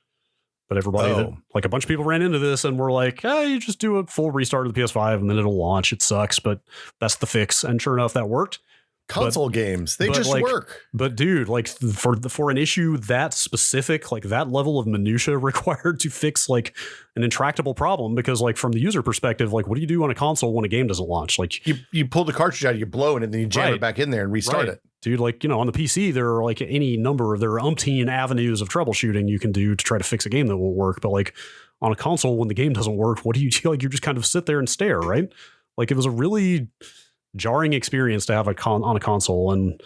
But everybody, like a bunch of people ran into this and were like, you just do a full restart of the PS5 and then it'll launch. It sucks, but that's the fix. And sure enough, that worked. Console games, they just work. But dude, like for an issue that specific, like that level of minutia required to fix like an intractable problem, because like from the user perspective, like what do you do on a console when a game doesn't launch? Like you pull the cartridge out, you blow it, and then you jam it back in there and restart it. Dude, like, on the PC, there are like there are umpteen avenues of troubleshooting you can do to try to fix a game that will work. But like on a console, when the game doesn't work, what do you do? Like you just kind of sit there and stare, right? Like it was a really jarring experience to have on a console. And,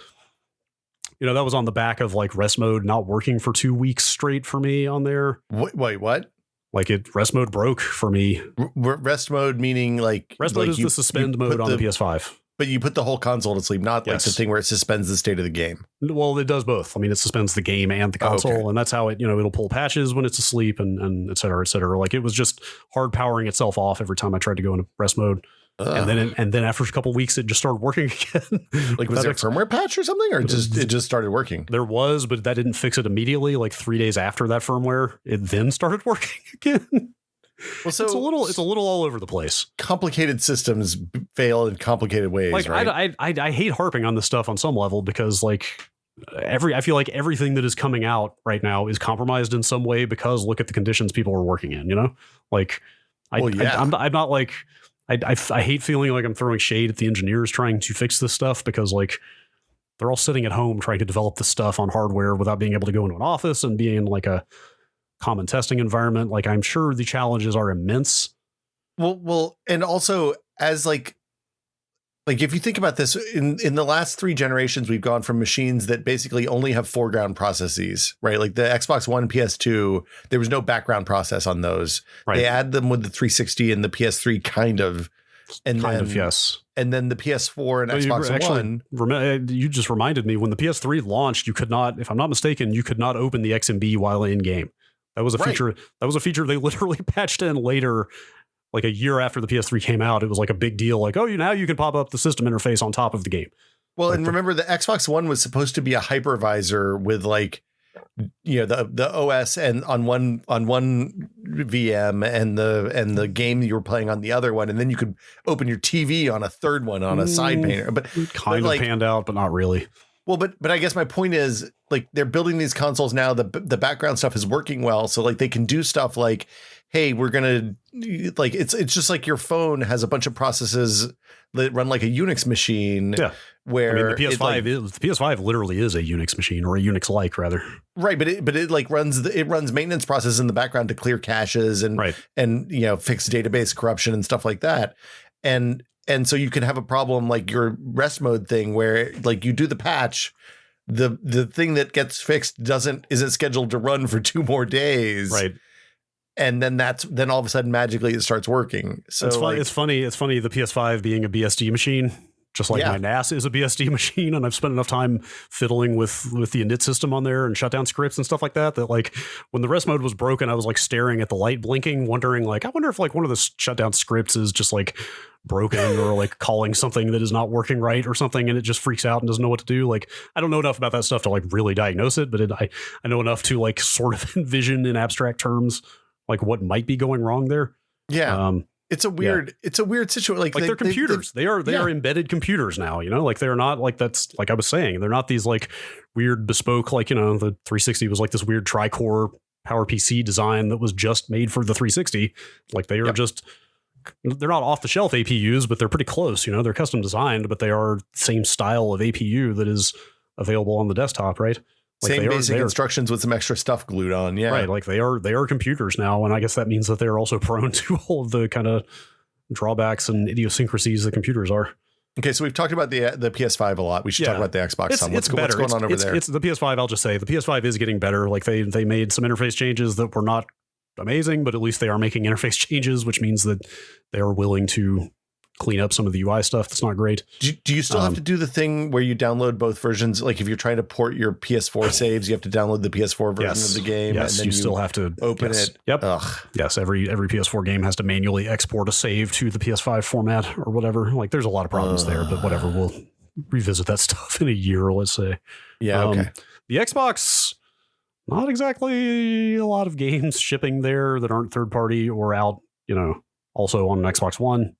that was on the back of like rest mode not working for 2 weeks straight for me on there. Wait, what? Like rest mode broke for me. Rest mode meaning like... Rest mode is the suspend mode on the PS5. But you put the whole console to sleep, not like the thing where it suspends the state of the game. Well, it does both. I mean, it suspends the game and the console, and that's how it, it'll pull patches when it's asleep and et cetera, et cetera. Like it was just hard powering itself off every time I tried to go into rest mode. And then after a couple of weeks, it just started working again. Like was there a firmware patch or something, or it just started working? There was, but that didn't fix it immediately. Like 3 days after that firmware, it then started working again. Well, so it's a little all over the place. Complicated systems fail in complicated ways. Like right? I hate harping on this stuff on some level because like I feel like everything that is coming out right now is compromised in some way because look at the conditions people are working in. Like I'm not like I hate feeling like I'm throwing shade at the engineers trying to fix this stuff because like they're all sitting at home trying to develop the stuff on hardware without being able to go into an office and being in like a common testing environment. Like I'm sure the challenges are immense. Well, and also as like if you think about this, in the last 3 generations, we've gone from machines that basically only have foreground processes, right? Like the Xbox One, PS2, there was no background process on those. Right. They add them with the 360 and the PS3 kind of, yes. And then the PS4 and Xbox One. You just reminded me when the PS3 launched, you could not, if I'm not mistaken, you could not open the XMB while in game. That was a feature. That was a feature they literally patched in later, like a year after the PS3 came out. It was like a big deal. Like, now you can pop up the system interface on top of the game. Well, and remember the Xbox One was supposed to be a hypervisor with like, the OS and on one VM and the game you were playing on the other one, and then you could open your TV on a third one on a side painter. But kind of panned out, but not really. Well, but I guess my point is like they're building these consoles now. The background stuff is working well, so like they can do stuff like, hey, we're gonna like it's just like your phone has a bunch of processes that run like a Unix machine. Yeah, where the PS5 literally is a Unix machine, or a Unix-like rather. Right, but it like runs maintenance processes in the background to clear caches and fix database corruption and stuff like that. And so you can have a problem like your rest mode thing where like you do the patch, the thing that gets fixed isn't scheduled to run for 2 more days. Right. and then all of a sudden magically it starts working. So it's funny. The PS5 being a BSD machine, just like my NAS is a BSD machine, and I've spent enough time fiddling with the init system on there and shutdown scripts and stuff like that. That like when the rest mode was broken, I was like staring at the light blinking, wondering like, I wonder if like one of the shutdown scripts is just like broken or like calling something that is not working right or something, and it just freaks out and doesn't know what to do. Like I don't know enough about that stuff to like really diagnose it, but I know enough to like sort of envision in abstract terms like what might be going wrong there. Yeah. It's a weird situation. Like they're computers. They are embedded computers now, you know, like they're not like, that's like I was saying, they're not these like weird bespoke, like, you know, the 360 was like this weird tri-core PowerPC design that was just made for the 360. Like they are just, they're not off the shelf APUs, but they're pretty close, you know, they're custom designed, but they are the same style of APU that is available on the desktop, right? Like same basic instructions with some extra stuff glued on. Yeah. Right. Like they are computers now. And I guess that means that they're also prone to all of the kind of drawbacks and idiosyncrasies that computers are. Okay. So we've talked about the PS5 a lot. We should talk about the Xbox some. What's going on over there? It's the PS5. I'll just say the PS5 is getting better. Like they made some interface changes that were not amazing, but at least they are making interface changes, which means that they are willing to clean up some of the UI stuff that's not great. Do you still have to do the thing where you download both versions? Like if you're trying to port your PS4 saves, you have to download the PS4 version of the game. Yes, and then you still have to open it. Yep. Ugh. Yes, every PS4 game has to manually export a save to the PS5 format or whatever. Like there's a lot of problems there, but whatever. We'll revisit that stuff in a year, let's say. Yeah, okay. The Xbox, not exactly a lot of games shipping there that aren't third party or out, you know, also on Xbox One.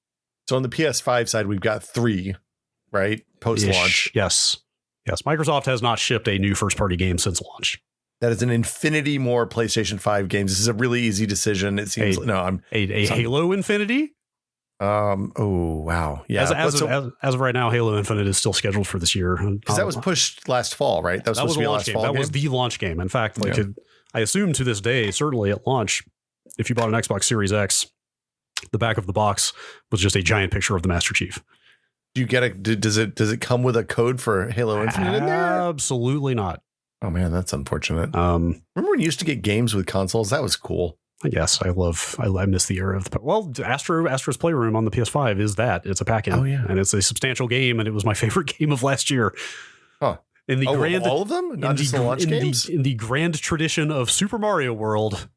So on the PS5 side, we've got 3, right? Post-launch. Yes. Microsoft has not shipped a new first-party game since launch. That is an infinity more PlayStation 5 games. This is a really easy decision. It seems. Halo Infinity. Oh wow. Yeah. As of right now, Halo Infinite is still scheduled for this year. Because that was pushed last fall, right? That was a launch game. That was the launch game. In fact, like I assume to this day, certainly at launch, if you bought an Xbox Series X, the back of the box was just a giant picture of the Master Chief. Do you get does it come with a code for Halo Infinite in there? Absolutely not. Oh man, that's unfortunate. Remember when you used to get games with consoles? That was cool. Yes, I miss the era of Astro's Playroom on the PS5 is that. It's a pack-in. Oh yeah. And it's a substantial game, and it was my favorite game of last year. Huh. In the grand, all of them? Not just the launch games? In the grand tradition of Super Mario World.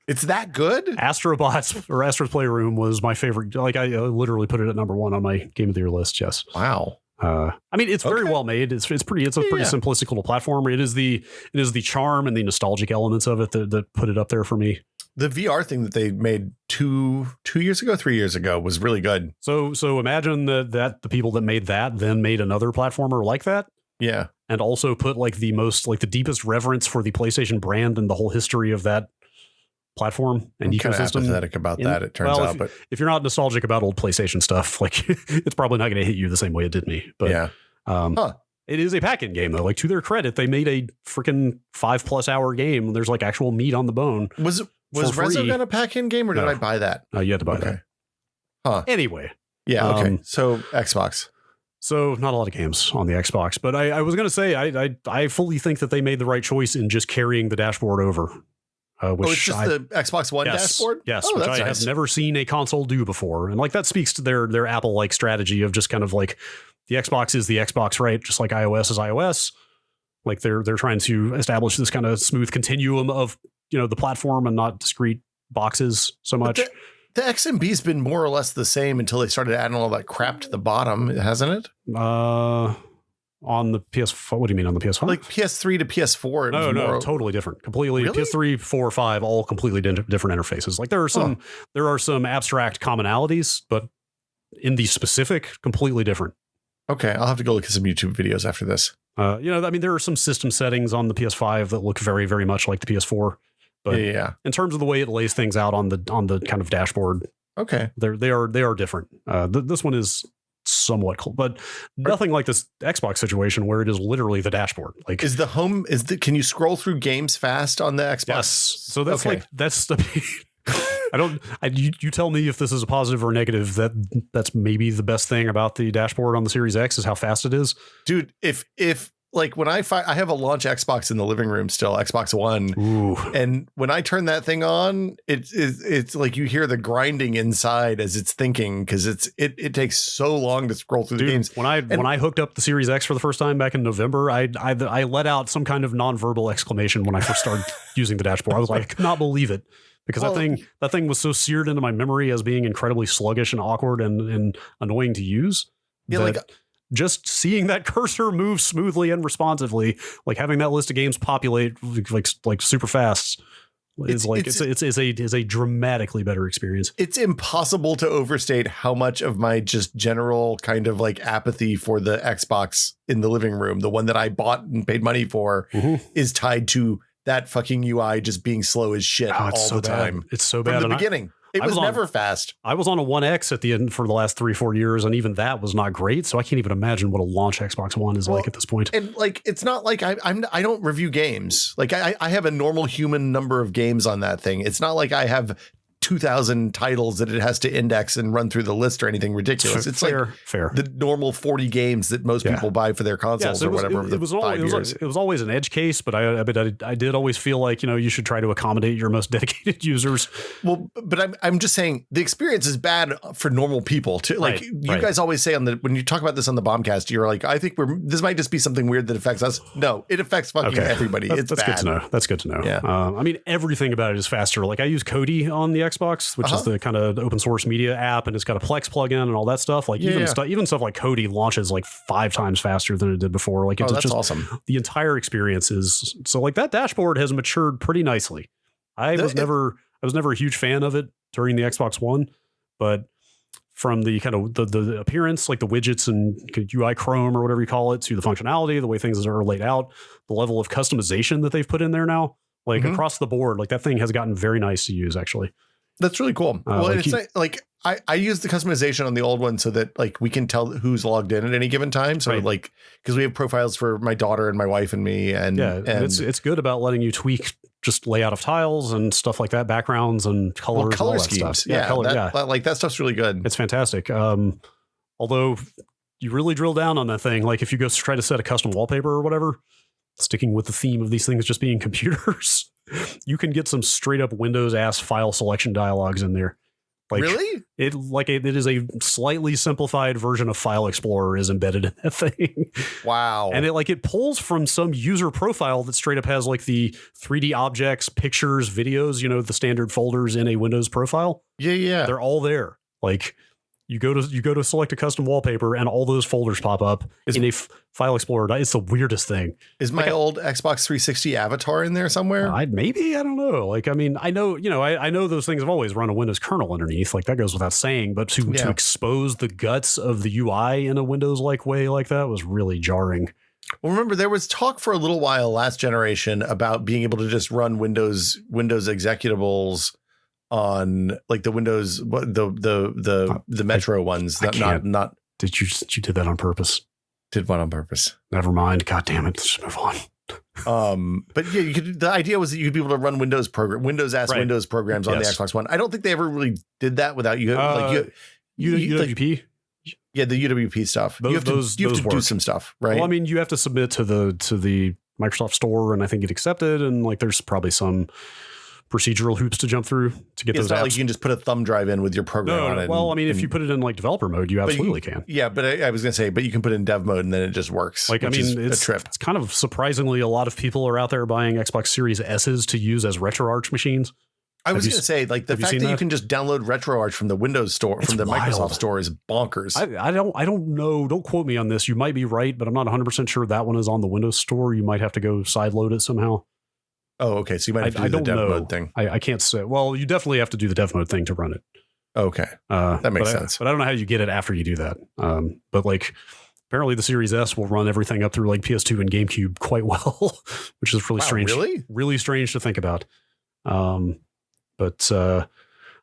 It's that good? Astro's Playroom was my favorite. Like I literally put it at number 1 on my Game of the Year list. Yes. Wow. I mean, it's very well made. It's a pretty simplistic little platformer. It is the charm and the nostalgic elements of it that put it up there for me. The VR thing that they made 3 years ago was really good. So imagine that the people that made that then made another platformer like that. Yeah. And also put like the deepest reverence for the PlayStation brand and the whole history of that platform and I'm ecosystem. Kind of apathetic about that, it turns out. But if you're not nostalgic about old PlayStation stuff, like it's probably not going to hit you the same way it did me. But yeah, it is a pack-in game though. Like to their credit, they made a freaking 5+ hour game. There's like actual meat on the bone. Was Resogun a pack-in game or did I buy that? You had to buy that. Huh. Anyway. Yeah. Okay. So Xbox. So not a lot of games on the Xbox, but I was going to say I fully think that they made the right choice in just carrying the dashboard over. It's just the Xbox One dashboard? Yes, which I have never seen a console do before. And like that speaks to their Apple-like strategy of just kind of like the Xbox is the Xbox, right? Just like iOS is iOS. Like they're trying to establish this kind of smooth continuum of, you know, the platform and not discrete boxes so much. The XMB's been more or less the same until they started adding all that crap to the bottom, hasn't it? On the PS4, what do you mean on the PS5? Like PS3 to PS4. No, totally different. Completely. Really? PS3, 4, 5, all completely different interfaces. Like there are some abstract commonalities, but in the specific, completely different. Okay, I'll have to go look at some YouTube videos after this. There are some system settings on the PS5 that look very, very much like the PS4. But in terms of the way it lays things out on the kind of dashboard, okay, they are different. This one is somewhat cool, but nothing like this Xbox situation where it is literally the dashboard. Like can you scroll through games fast on the Xbox? Yes. So that's you tell me if this is a positive or negative. That's maybe the best thing about the dashboard on the Series X is how fast it is. Dude, if like when I have a launch Xbox in the living room still, Xbox One. Ooh. And when I turn that thing on, it's like you hear the grinding inside as it's thinking, because it takes so long to scroll through the games. When I hooked up the Series X for the first time back in November, I let out some kind of nonverbal exclamation when I first started using the dashboard. I was like, I could not believe it. Because that thing was so seared into my memory as being incredibly sluggish and awkward and annoying to use. Yeah, like just seeing that cursor move smoothly and responsively, like having that list of games populate like super fast, is a dramatically better experience. It's impossible to overstate how much of my just general kind of like apathy for the Xbox in the living room, the one that I bought and paid money for, is tied to that fucking UI just being slow as shit all the time. It's so bad. From the beginning. It was never fast. I was on a 1X at the end for the last 3-4 years, and even that was not great. So I can't even imagine what a launch Xbox One is like at this point. And like, it's not like I don't review games. Like I have a normal human number of games on that thing. It's not like I have 2,000 titles that it has to index and run through the list or anything ridiculous. It's fair. The normal 40 games that most people buy for their consoles or whatever. It was always an edge case, but I did always feel like, you should try to accommodate your most dedicated users. Well, but I'm just saying the experience is bad for normal people too. Like you guys always say when you talk about this on the Bombcast, you're like, I think this might just be something weird that affects us. No, it affects fucking everybody. That's bad. Good to know. That's good to know. Yeah. I mean, everything about it is faster. Like I use Kodi on the Xbox, which is the kind of open source media app, and it's got a Plex plugin and all that stuff. Like even stuff like Kodi launches like 5 times faster than it did before. Like it's just awesome. The entire experience is so like that dashboard has matured pretty nicely. I was never a huge fan of it during the Xbox One, but from the kind of the appearance, like the widgets and UI Chrome or whatever you call it, to the functionality, the way things are laid out, the level of customization that they've put in there now, like across the board, like that thing has gotten very nice to use actually. That's really cool. Well, it's I use the customization on the old one so that like we can tell who's logged in at any given time. So like, because we have profiles for my daughter and my wife and me, and it's good about letting you tweak just layout of tiles and stuff like that, backgrounds and colors, color and all that schemes. Stuff. Like that stuff's really good. It's fantastic. Although you really drill down on that thing, like if you go try to set a custom wallpaper or whatever, sticking with the theme of these things just being computers, you can get some straight up Windows ass file selection dialogues in there. Like, really? It is a slightly simplified version of File Explorer is embedded in that thing. Wow. And it pulls from some user profile that straight up has like the 3D objects, pictures, videos, the standard folders in a Windows profile. Yeah. They're all there. Like you go to select a custom wallpaper and all those folders pop up in a File Explorer. It's the weirdest thing. Is my old Xbox 360 avatar in there somewhere? I don't know. Like, I mean, I know, I know those things have always run a Windows kernel underneath. Like that goes without saying, but to expose the guts of the UI in a Windows-like way like that was really jarring. Well, remember there was talk for a little while last generation about being able to just run Windows executables on like the Windows, the Metro ones. Not. Did you did that on purpose? Did one on purpose. Never mind. God damn it. Let's just move on. But yeah, the idea was that you'd be able to run Windows programs on the Xbox One. I don't think they ever really did that without you. UWP. Yeah, the UWP stuff. You have to do some stuff, right? Well, I mean, you have to submit to the Microsoft Store, and I think get accepted, and like there's probably some procedural hoops to jump through to get those apps. Like you can just put a thumb drive in with your program on it. Well, I mean, if you put it in like developer mode, you absolutely can. Yeah, but I was going to say, but you can put it in dev mode and then it just works. Like, I mean, it's a trip. It's kind of surprisingly, a lot of people are out there buying Xbox Series S's to use as RetroArch machines. I was going to say, like the fact that you can just download RetroArch from the Windows Store, from the Microsoft Store, is bonkers. I don't know. Don't quote me on this. You might be right, but I'm not 100% sure that one is on the Windows Store. You might have to go sideload it somehow. Oh, okay. So you might have to do the dev mode thing. I can't say. Well, you definitely have to do the dev mode thing to run it. Okay. That makes sense. But I don't know how you get it after you do that. But like, apparently the Series S will run everything up through like PS2 and GameCube quite well, which is really strange. Really? Really strange to think about. But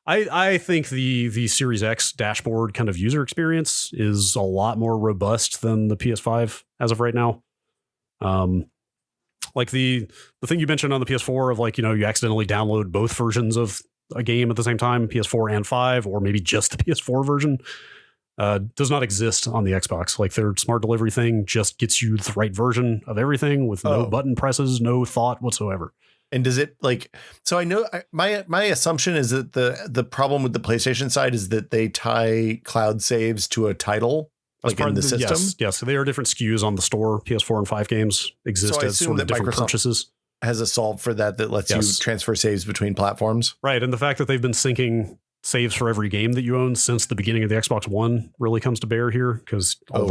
I think the Series X dashboard kind of user experience is a lot more robust than the PS5 as of right now. Like the thing you mentioned on the PS4 of like, you accidentally download both versions of a game at the same time, PS4 and 5, or maybe just the PS4 version. does not exist on the Xbox. Like their smart delivery thing just gets you the right version of everything with no button presses, no thought whatsoever. And does it like, so I know my assumption is that the problem with the PlayStation side is that they tie cloud saves to a title, like in the system. Yes. So they are different SKUs on the store. PS4 and 5 games exist as sort of different purchases. Has a solve for that lets you transfer saves between platforms. Right. And the fact that they've been syncing saves for every game that you own since the beginning of the Xbox One really comes to bear here, because all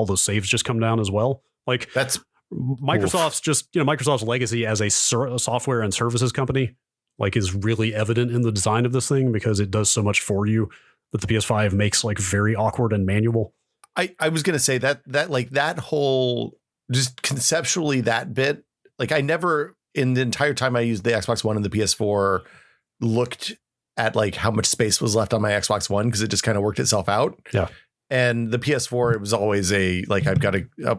those saves just come down as well. Like that's Microsoft's Microsoft's legacy as a software and services company like is really evident in the design of this thing, because it does so much for you that the PS5 makes like very awkward and manual. I was going to say that like that whole, just conceptually that bit, like I never in the entire time I used the Xbox One and the PS4 looked at like how much space was left on my Xbox One, because it just kind of worked itself out. Yeah. And the PS4, it was always a like, I've got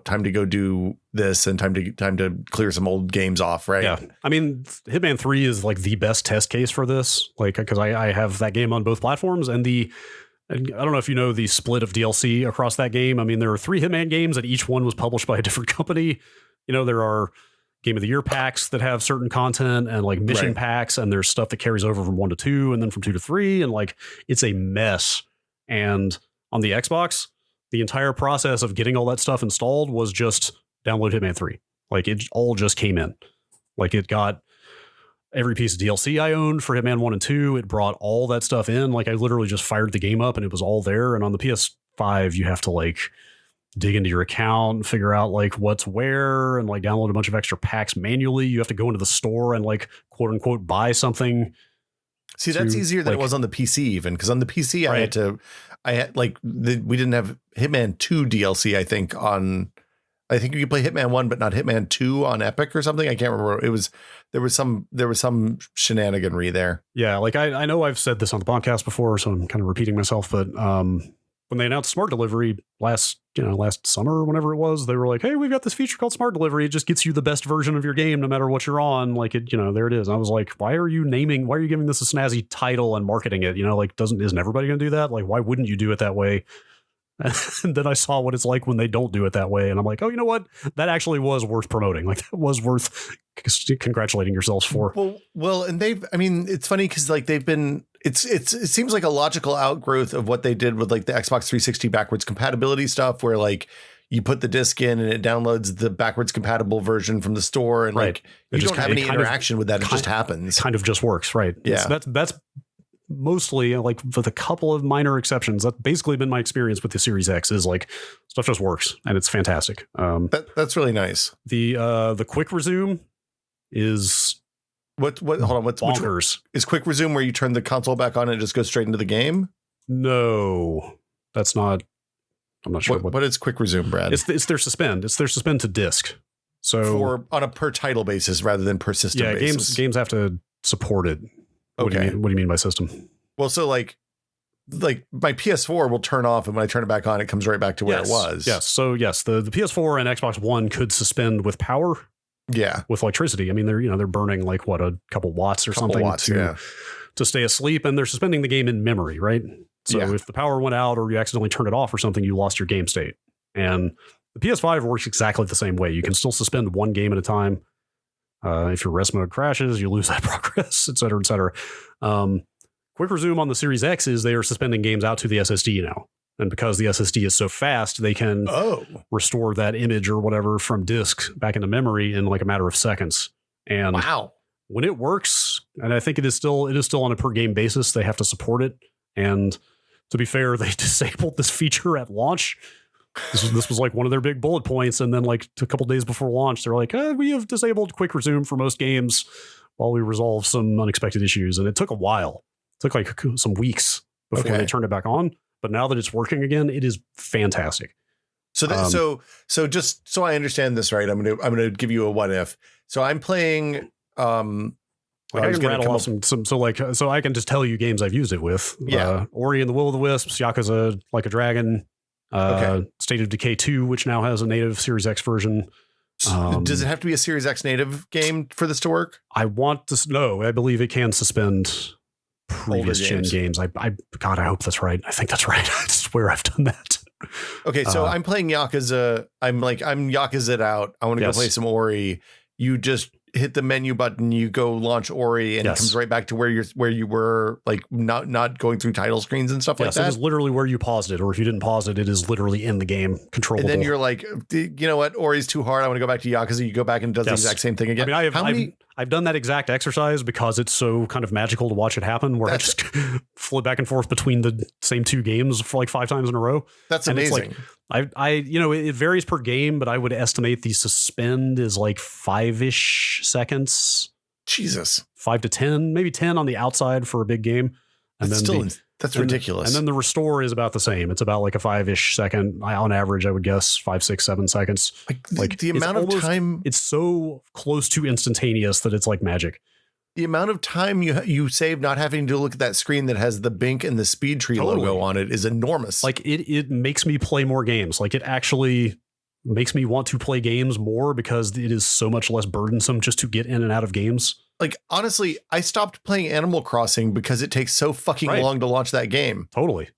time to go do this and time to clear some old games off, right? Yeah. I mean, Hitman 3 is like the best test case for this, like because I have that game on both platforms, and I don't know if you know the split of DLC across that game. I mean, there are 3 Hitman games, and each one was published by a different company. You know, there are Game of the Year packs that have certain content, and like mission packs, and there's stuff that carries over from 1 to 2 and then from 2 to 3, and like it's a mess. And on the Xbox, the entire process of getting all that stuff installed was just download Hitman 3. Like it all just came in. Like it got every piece of DLC I owned for Hitman 1 and 2. It brought all that stuff in. Like I literally just fired the game up and it was all there. And on the PS5, you have to like dig into your account and figure out like what's where, and like download a bunch of extra packs manually. You have to go into the store and like quote unquote buy something. See, that's easier than it was on the PC, even, because on the PC we didn't have Hitman 2 DLC. I think you could play Hitman 1 but not Hitman 2 on Epic or something. I can't remember. There was some shenaniganry there. Yeah, like I know I've said this on the podcast before, so I'm kind of repeating myself, but when they announced Smart Delivery last summer or whenever it was, they were like, hey, we've got this feature called Smart Delivery. It just gets you the best version of your game no matter what you're on. Like it, there it is. And I was like, why are you giving this a snazzy title and marketing it? Like, isn't everybody going to do that? Like, why wouldn't you do it that way? And then I saw what it's like when they don't do it that way. And I'm like, oh, you know what? That actually was worth promoting. Like that was worth congratulating yourselves for. Well, and it's funny because like it seems like a logical outgrowth of what they did with like the Xbox 360 backwards compatibility stuff, where like you put the disc in and it downloads the backwards compatible version from the store. And like, you don't have any interaction with that. It just happens. Kind of just works. Right. Yeah. That's mostly, like, with a couple of minor exceptions, that's basically been my experience with the Series X, is like stuff just works and it's fantastic. That's really nice. The quick resume is what's bonkers. Is quick resume where you turn the console back on and it just goes straight into the game? No, that's not. I'm not sure. What is quick resume, Brad? It's their suspend. It's their suspend to disk. So on a per title basis rather than per system basis. Games have to support it. Okay. What do you mean by system? Well, so like my PS4 will turn off, and when I turn it back on, it comes right back to where it was. Yes. So yes, the PS4 and Xbox One could suspend with power. Yeah. With electricity. I mean, they're burning like a couple watts or something to stay asleep, and they're suspending the game in memory, right? So if the power went out or you accidentally turned it off or something, you lost your game state. And the PS5 works exactly the same way. You can still suspend one game at a time. If your rest mode crashes, you lose that progress, et cetera, et cetera. Quick resume on the Series X is they are suspending games out to the SSD now. And because the SSD is so fast, they can restore that image or whatever from disk back into memory in like a matter of seconds. And when it works, and I think it is still on a per game basis, they have to support it. And to be fair, they disabled this feature at launch. This was like one of their big bullet points. And then like a couple days before launch, they're like, we have disabled quick resume for most games while we resolve some unexpected issues. And it took a while. It took like some weeks before they turned it back on. But now that it's working again, it is fantastic. So so just so I understand this right, I'm gonna give you a what if. So I'm playing I can rattle off so I can just tell you games I've used it with. Ori and the Will of the Wisps, Yakuza Like a Dragon, State of Decay 2, which now has a native Series X version. Does it have to be a Series X native game for this to work? I believe it can suspend previous gen games. God, I hope that's right. I think that's right. I swear I've done that. Okay, so I'm playing Yakuza. I'm Yakuza'd out. I want to go play some Ori. You just hit the menu button, you go launch Ori, and it comes right back to where you were, like not going through title screens and stuff like that. It is literally where you paused it, or if you didn't pause it, it is literally in the game, controllable. And then you're like, you know what, Ori's too hard. I want to go back to Yakuza. You go back and does the exact same thing again. I mean, I've done that exact exercise because it's so kind of magical to watch it happen, where I just flip back and forth between the same two games for like 5 times in a row. That's amazing. It varies per game, but I would estimate the suspend is like 5-ish seconds. Jesus. 5 to 10, maybe 10 on the outside for a big game. And that's ridiculous. And then the restore is about the same. It's about like a 5-ish second on average, I would guess 5, 6, 7 seconds. Like the amount of time, it's so close to instantaneous that it's like magic. The amount of time you save not having to look at that screen that has the Bink and the Speed Tree logo on it is enormous. Like it makes me play more games. Like it actually makes me want to play games more because it is so much less burdensome just to get in and out of games. Like, honestly, I stopped playing Animal Crossing because it takes so fucking long to launch that game. Totally.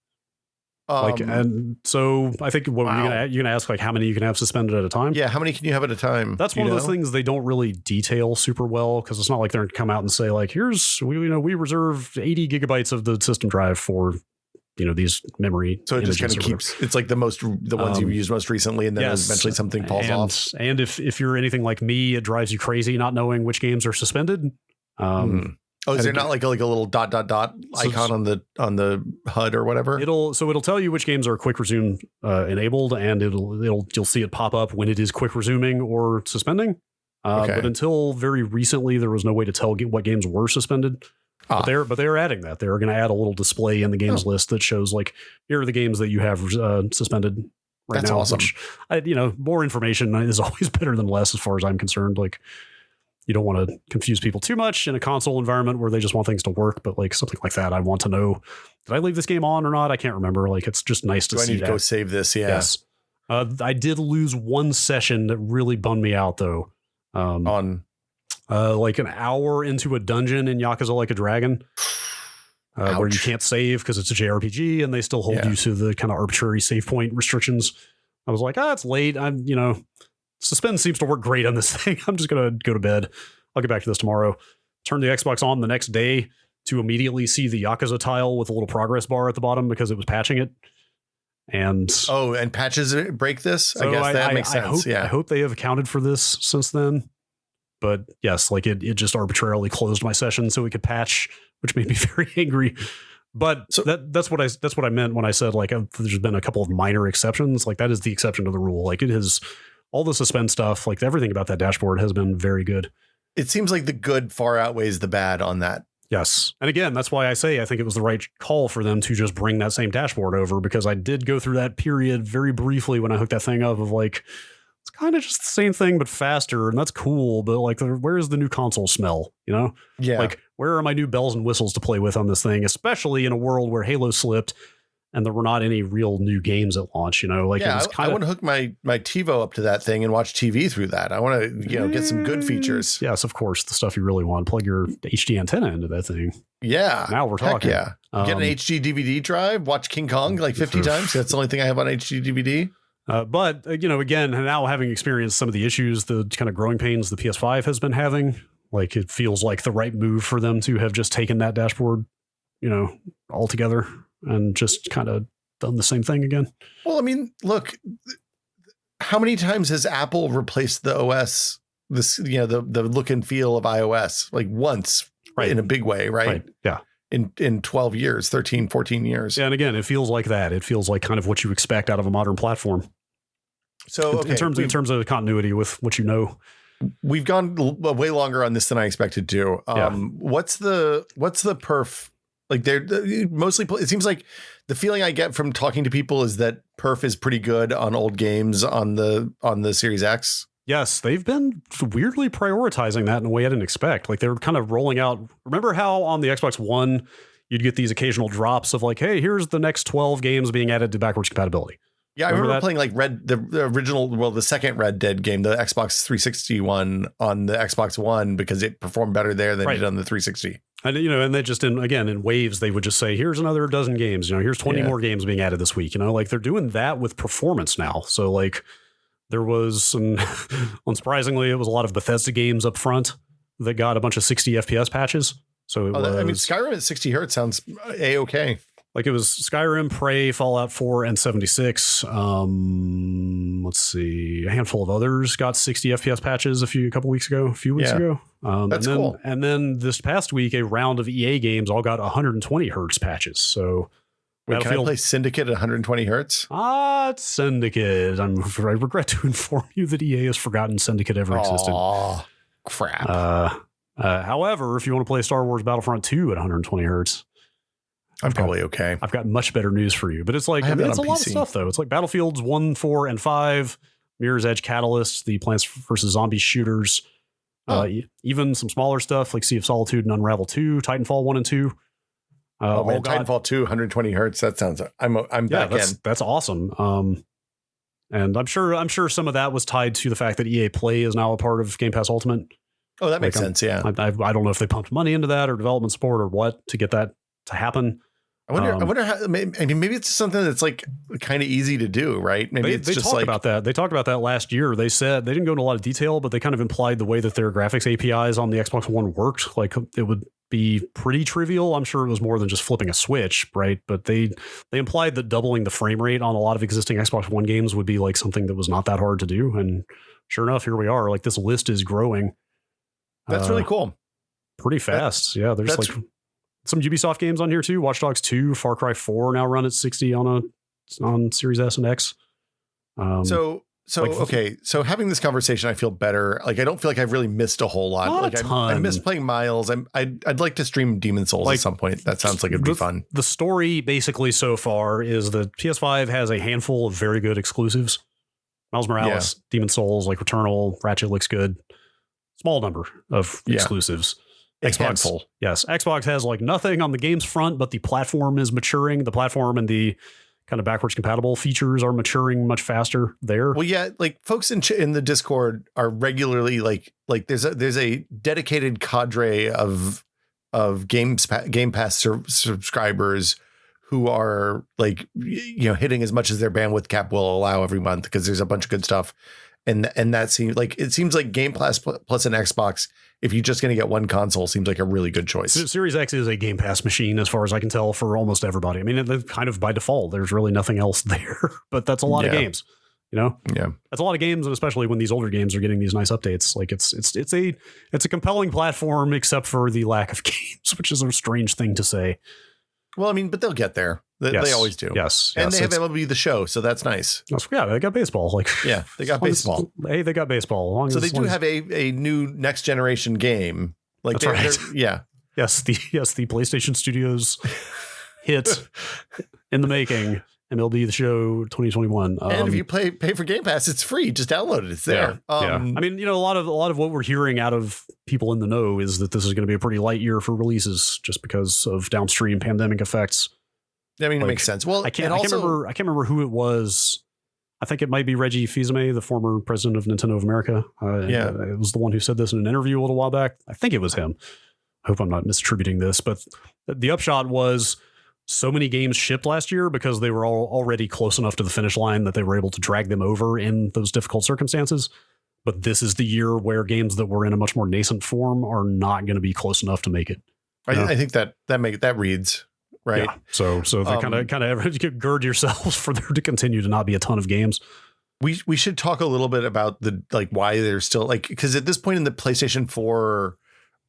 And so I think you're gonna ask, like, how many you can have suspended at a time. Yeah, how many can you have at a time? That's one of those things they don't really detail super well, because it's not like they're gonna come out and say, like, we reserve 80 gigabytes of the system drive for these memory. So it just kind of keeps, it's like the ones you've used most recently, and then eventually something falls off. And if you're anything like me, it drives you crazy not knowing which games are suspended. Is there not like a little ... icon on the HUD or whatever? It'll tell you which games are quick resume enabled, and you'll see it pop up when it is quick resuming or suspending. But until very recently, there was no way to tell what games were suspended. But they're adding that. They're going to add a little display in the games list that shows, like, here are the games that you have suspended right That's now. Awesome. Which, more information is always better than less, as far as I'm concerned. Like, you don't want to confuse people too much in a console environment where they just want things to work. But like something like that, I want to know, did I leave this game on or not? I can't remember. Like, it's just nice to see. I need to go save this? Yeah. Yes. I did lose one session that really bummed me out, though. Like an hour into a dungeon in Yakuza Like a Dragon, where you can't save because it's a JRPG and they still hold you to the kind of arbitrary save point restrictions. I was like, it's late. Suspend seems to work great on this thing. I'm just going to go to bed. I'll get back to this tomorrow. Turn the Xbox on the next day to immediately see the Yakuza tile with a little progress bar at the bottom because it was patching it. And patches break this? So I guess that makes sense. I hope they have accounted for this since then. But yes, like it just arbitrarily closed my session so it could patch, which made me very angry. But that's what I meant when I said, like, there's been a couple of minor exceptions. Like, that is the exception to the rule. Like, it is all the suspend stuff, like everything about that dashboard has been very good. It seems like the good far outweighs the bad on that. Yes. And again, that's why I say I think it was the right call for them to just bring that same dashboard over, because I did go through that period very briefly when I hooked that thing up of like, it's kind of just the same thing, but faster. And that's cool. But like, where is the new console smell? Yeah. Like, where are my new bells and whistles to play with on this thing, especially in a world where Halo slipped and there were not any real new games at launch, Like, it was I want to hook my TiVo up to that thing and watch TV through that. I want to, get some good features. Yes, of course, the stuff you really want. Plug your HD antenna into that thing. Yeah. Now we're talking. Yeah. Get an HD DVD drive, watch King Kong like 50 times. That's the only thing I have on HD DVD. But, again, now having experienced some of the issues, the kind of growing pains the PS5 has been having, like, it feels like the right move for them to have just taken that dashboard, altogether and just kind of done the same thing again. Well, I mean, look, how many times has Apple replaced the OS, the look and feel of iOS? Like once, right, in a big way, right? Yeah. In 12 years, 13, 14 years. Yeah, and again, it feels like that. It feels like kind of what you expect out of a modern platform. So in terms of continuity with what we've gone way longer on this than I expected to. What's the perf? Like, they're mostly, it seems like the feeling I get from talking to people is that perf is pretty good on old games on the Series X. Yes, they've been weirdly prioritizing that in a way I didn't expect. Like, they're kind of rolling out. Remember how on the Xbox One you'd get these occasional drops of like, hey, here's the next 12 games being added to backwards compatibility. Yeah, I remember playing like the second Red Dead game, the Xbox 360 one on the Xbox One, because it performed better there than it did on the 360. And, and they just in waves, they would just say, here's another dozen games, here's 20 more games being added this week, like they're doing that with performance now. So like there was some, unsurprisingly, it was a lot of Bethesda games up front that got a bunch of 60 FPS patches. So Skyrim at 60 hertz sounds A-okay. Like it was Skyrim, Prey, Fallout 4, and 76. Let's see, a handful of others got 60 FPS patches a few weeks ago. That's cool. And then this past week, a round of EA games all got 120 hertz patches. So wait, can I play Syndicate at 120 hertz? It's Syndicate. I regret to inform you that EA has forgotten Syndicate ever existed. Oh, crap. However, if you want to play Star Wars Battlefront 2 at 120 hertz, I'm probably okay. I've got much better news for you, but it's like, it's a lot of stuff though. It's like Battlefields 1, 4, and 5, Mirror's Edge Catalyst, the Plants vs. Zombies shooters, even some smaller stuff like Sea of Solitude and Unravel 2, Titanfall 1 and 2. Titanfall 2, 120 hertz. That sounds, I'm back in. That's awesome. And I'm sure some of that was tied to the fact that EA Play is now a part of Game Pass Ultimate. Oh, that makes sense. Yeah. I don't know if they pumped money into that or development support or what to get that to happen. I wonder how. I mean, maybe it's something that's like kind of easy to do, right? Maybe they talked about that. They talked about that last year. They said they didn't go into a lot of detail, but they kind of implied the way that their graphics APIs on the Xbox One worked, like it would be pretty trivial. I'm sure it was more than just flipping a switch, right? But they implied that doubling the frame rate on a lot of existing Xbox One games would be like something that was not that hard to do. And sure enough, here we are. Like this list is growing. That's really cool. Pretty fast. There's like some Ubisoft games on here too. Watch Dogs 2, Far Cry 4 now run at 60 on Series S and X. So having this conversation, I feel better. Like I don't feel like I've really missed a whole lot. Like I miss playing Miles. I'd like to stream Demon's Souls at some point. That sounds like it'd be fun. The story basically so far is the PS5 has a handful of very good exclusives. Miles Morales, Demon's Souls, like Returnal, Ratchet looks good. Small number of exclusives. Xbox, yes. Xbox has like nothing on the games front, but the platform is maturing. The platform and the kind of backwards compatible features are maturing much faster there. Well, yeah, like folks in the Discord are regularly like there's a dedicated cadre of Game Pass subscribers who are like hitting as much as their bandwidth cap will allow every month because there's a bunch of good stuff. And that seems like Game Pass plus an Xbox, if you're just going to get one console, seems like a really good choice. Series X is a Game Pass machine, as far as I can tell, for almost everybody. I mean, kind of by default, there's really nothing else there, but that's a lot of games, Yeah, that's a lot of games, and especially when these older games are getting these nice updates. Like it's a compelling platform, except for the lack of games, which is a strange thing to say. Well, I mean, but they'll get there. They always do. Yes. And they have MLB The Show, so that's nice. They got baseball. They got baseball. They got baseball. So they do have a new next generation game. Like that's right. Yeah. Yes, the PlayStation Studios hit in the making. MLB The Show 2021. And if you pay for Game Pass, it's free. Just download it. It's there. I mean, a lot of what we're hearing out of people in the know is that this is going to be a pretty light year for releases, just because of downstream pandemic effects. I mean, it makes sense. Well, I can't remember who it was. I think it might be Reggie Fils-Aimé, the former president of Nintendo of America. It was the one who said this in an interview a little while back. I think it was him. I hope I'm not misattributing this, but the upshot was so many games shipped last year because they were all already close enough to the finish line that they were able to drag them over in those difficult circumstances. But this is the year where games that were in a much more nascent form are not going to be close enough to make it. I think that reads right. Yeah. So they kind of gird yourselves for there to continue to not be a ton of games. We should talk a little bit about why they're still because at this point in the PlayStation 4.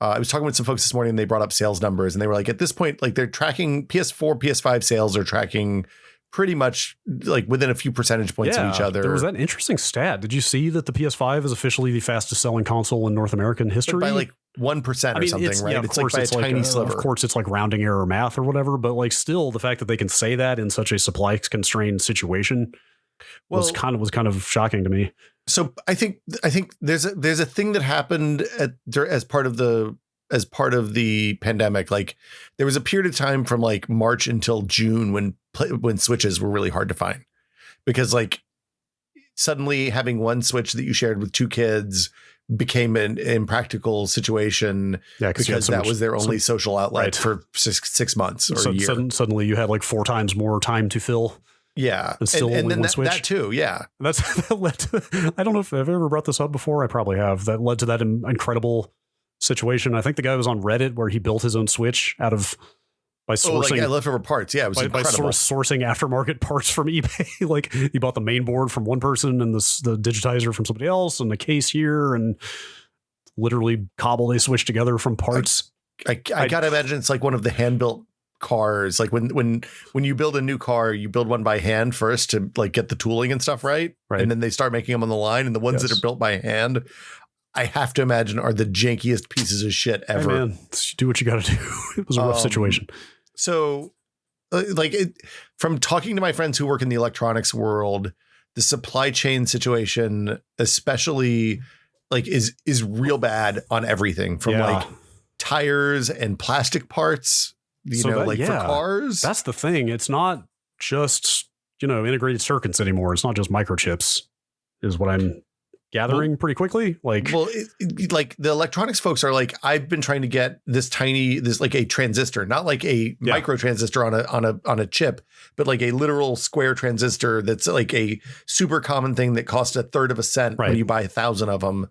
I was talking with some folks this morning and they brought up sales numbers and they were like, at this point, they're tracking PS4, PS5 sales are tracking pretty much within a few percentage points of each other. There was that interesting stat. Did you see that the PS5 is officially the fastest selling console in North American history? By 1% or something, right? It's by a tiny sliver. Of course, it's like rounding error math or whatever, but still the fact that they can say that in such a supply constrained situation was kind of shocking to me. So I think there's a thing that happened as part of the pandemic. Like there was a period of time from March until June when Switches were really hard to find because suddenly having one Switch that you shared with two kids became an impractical situation because that was their only social outlet for 6 months or a year. Suddenly you had like 4 times more time to fill. Yeah. And still only then one switch. That too. Yeah. That led to, I don't know if I've ever brought this up before. I probably have. That led to that incredible situation. I think the guy was on Reddit where he built his own Switch by sourcing leftover parts. Yeah, it was incredible. By sourcing aftermarket parts from eBay. Like he bought the main board from one person and the digitizer from somebody else and the case here and literally cobbled a Switch together from parts. I gotta imagine it's like one of the hand-built cars. Like when you build a new car, you build one by hand first to like get the tooling and stuff right, and then they start making them on the line. And the ones that are built by hand, I have to imagine, are the jankiest pieces of shit ever. Hey man, do what you got to do. It was a rough situation. So, from talking to my friends who work in the electronics world, the supply chain situation, especially, like is real bad on everything from like tires and plastic parts. For cars. That's the thing. It's not just integrated circuits anymore. It's not just microchips, is what I'm gathering pretty quickly. Like the electronics folks are like, I've been trying to get this like a transistor, not like a micro transistor on a chip, but like a literal square transistor that's like a super common thing that costs 1/3 of a cent when you buy 1,000 of them.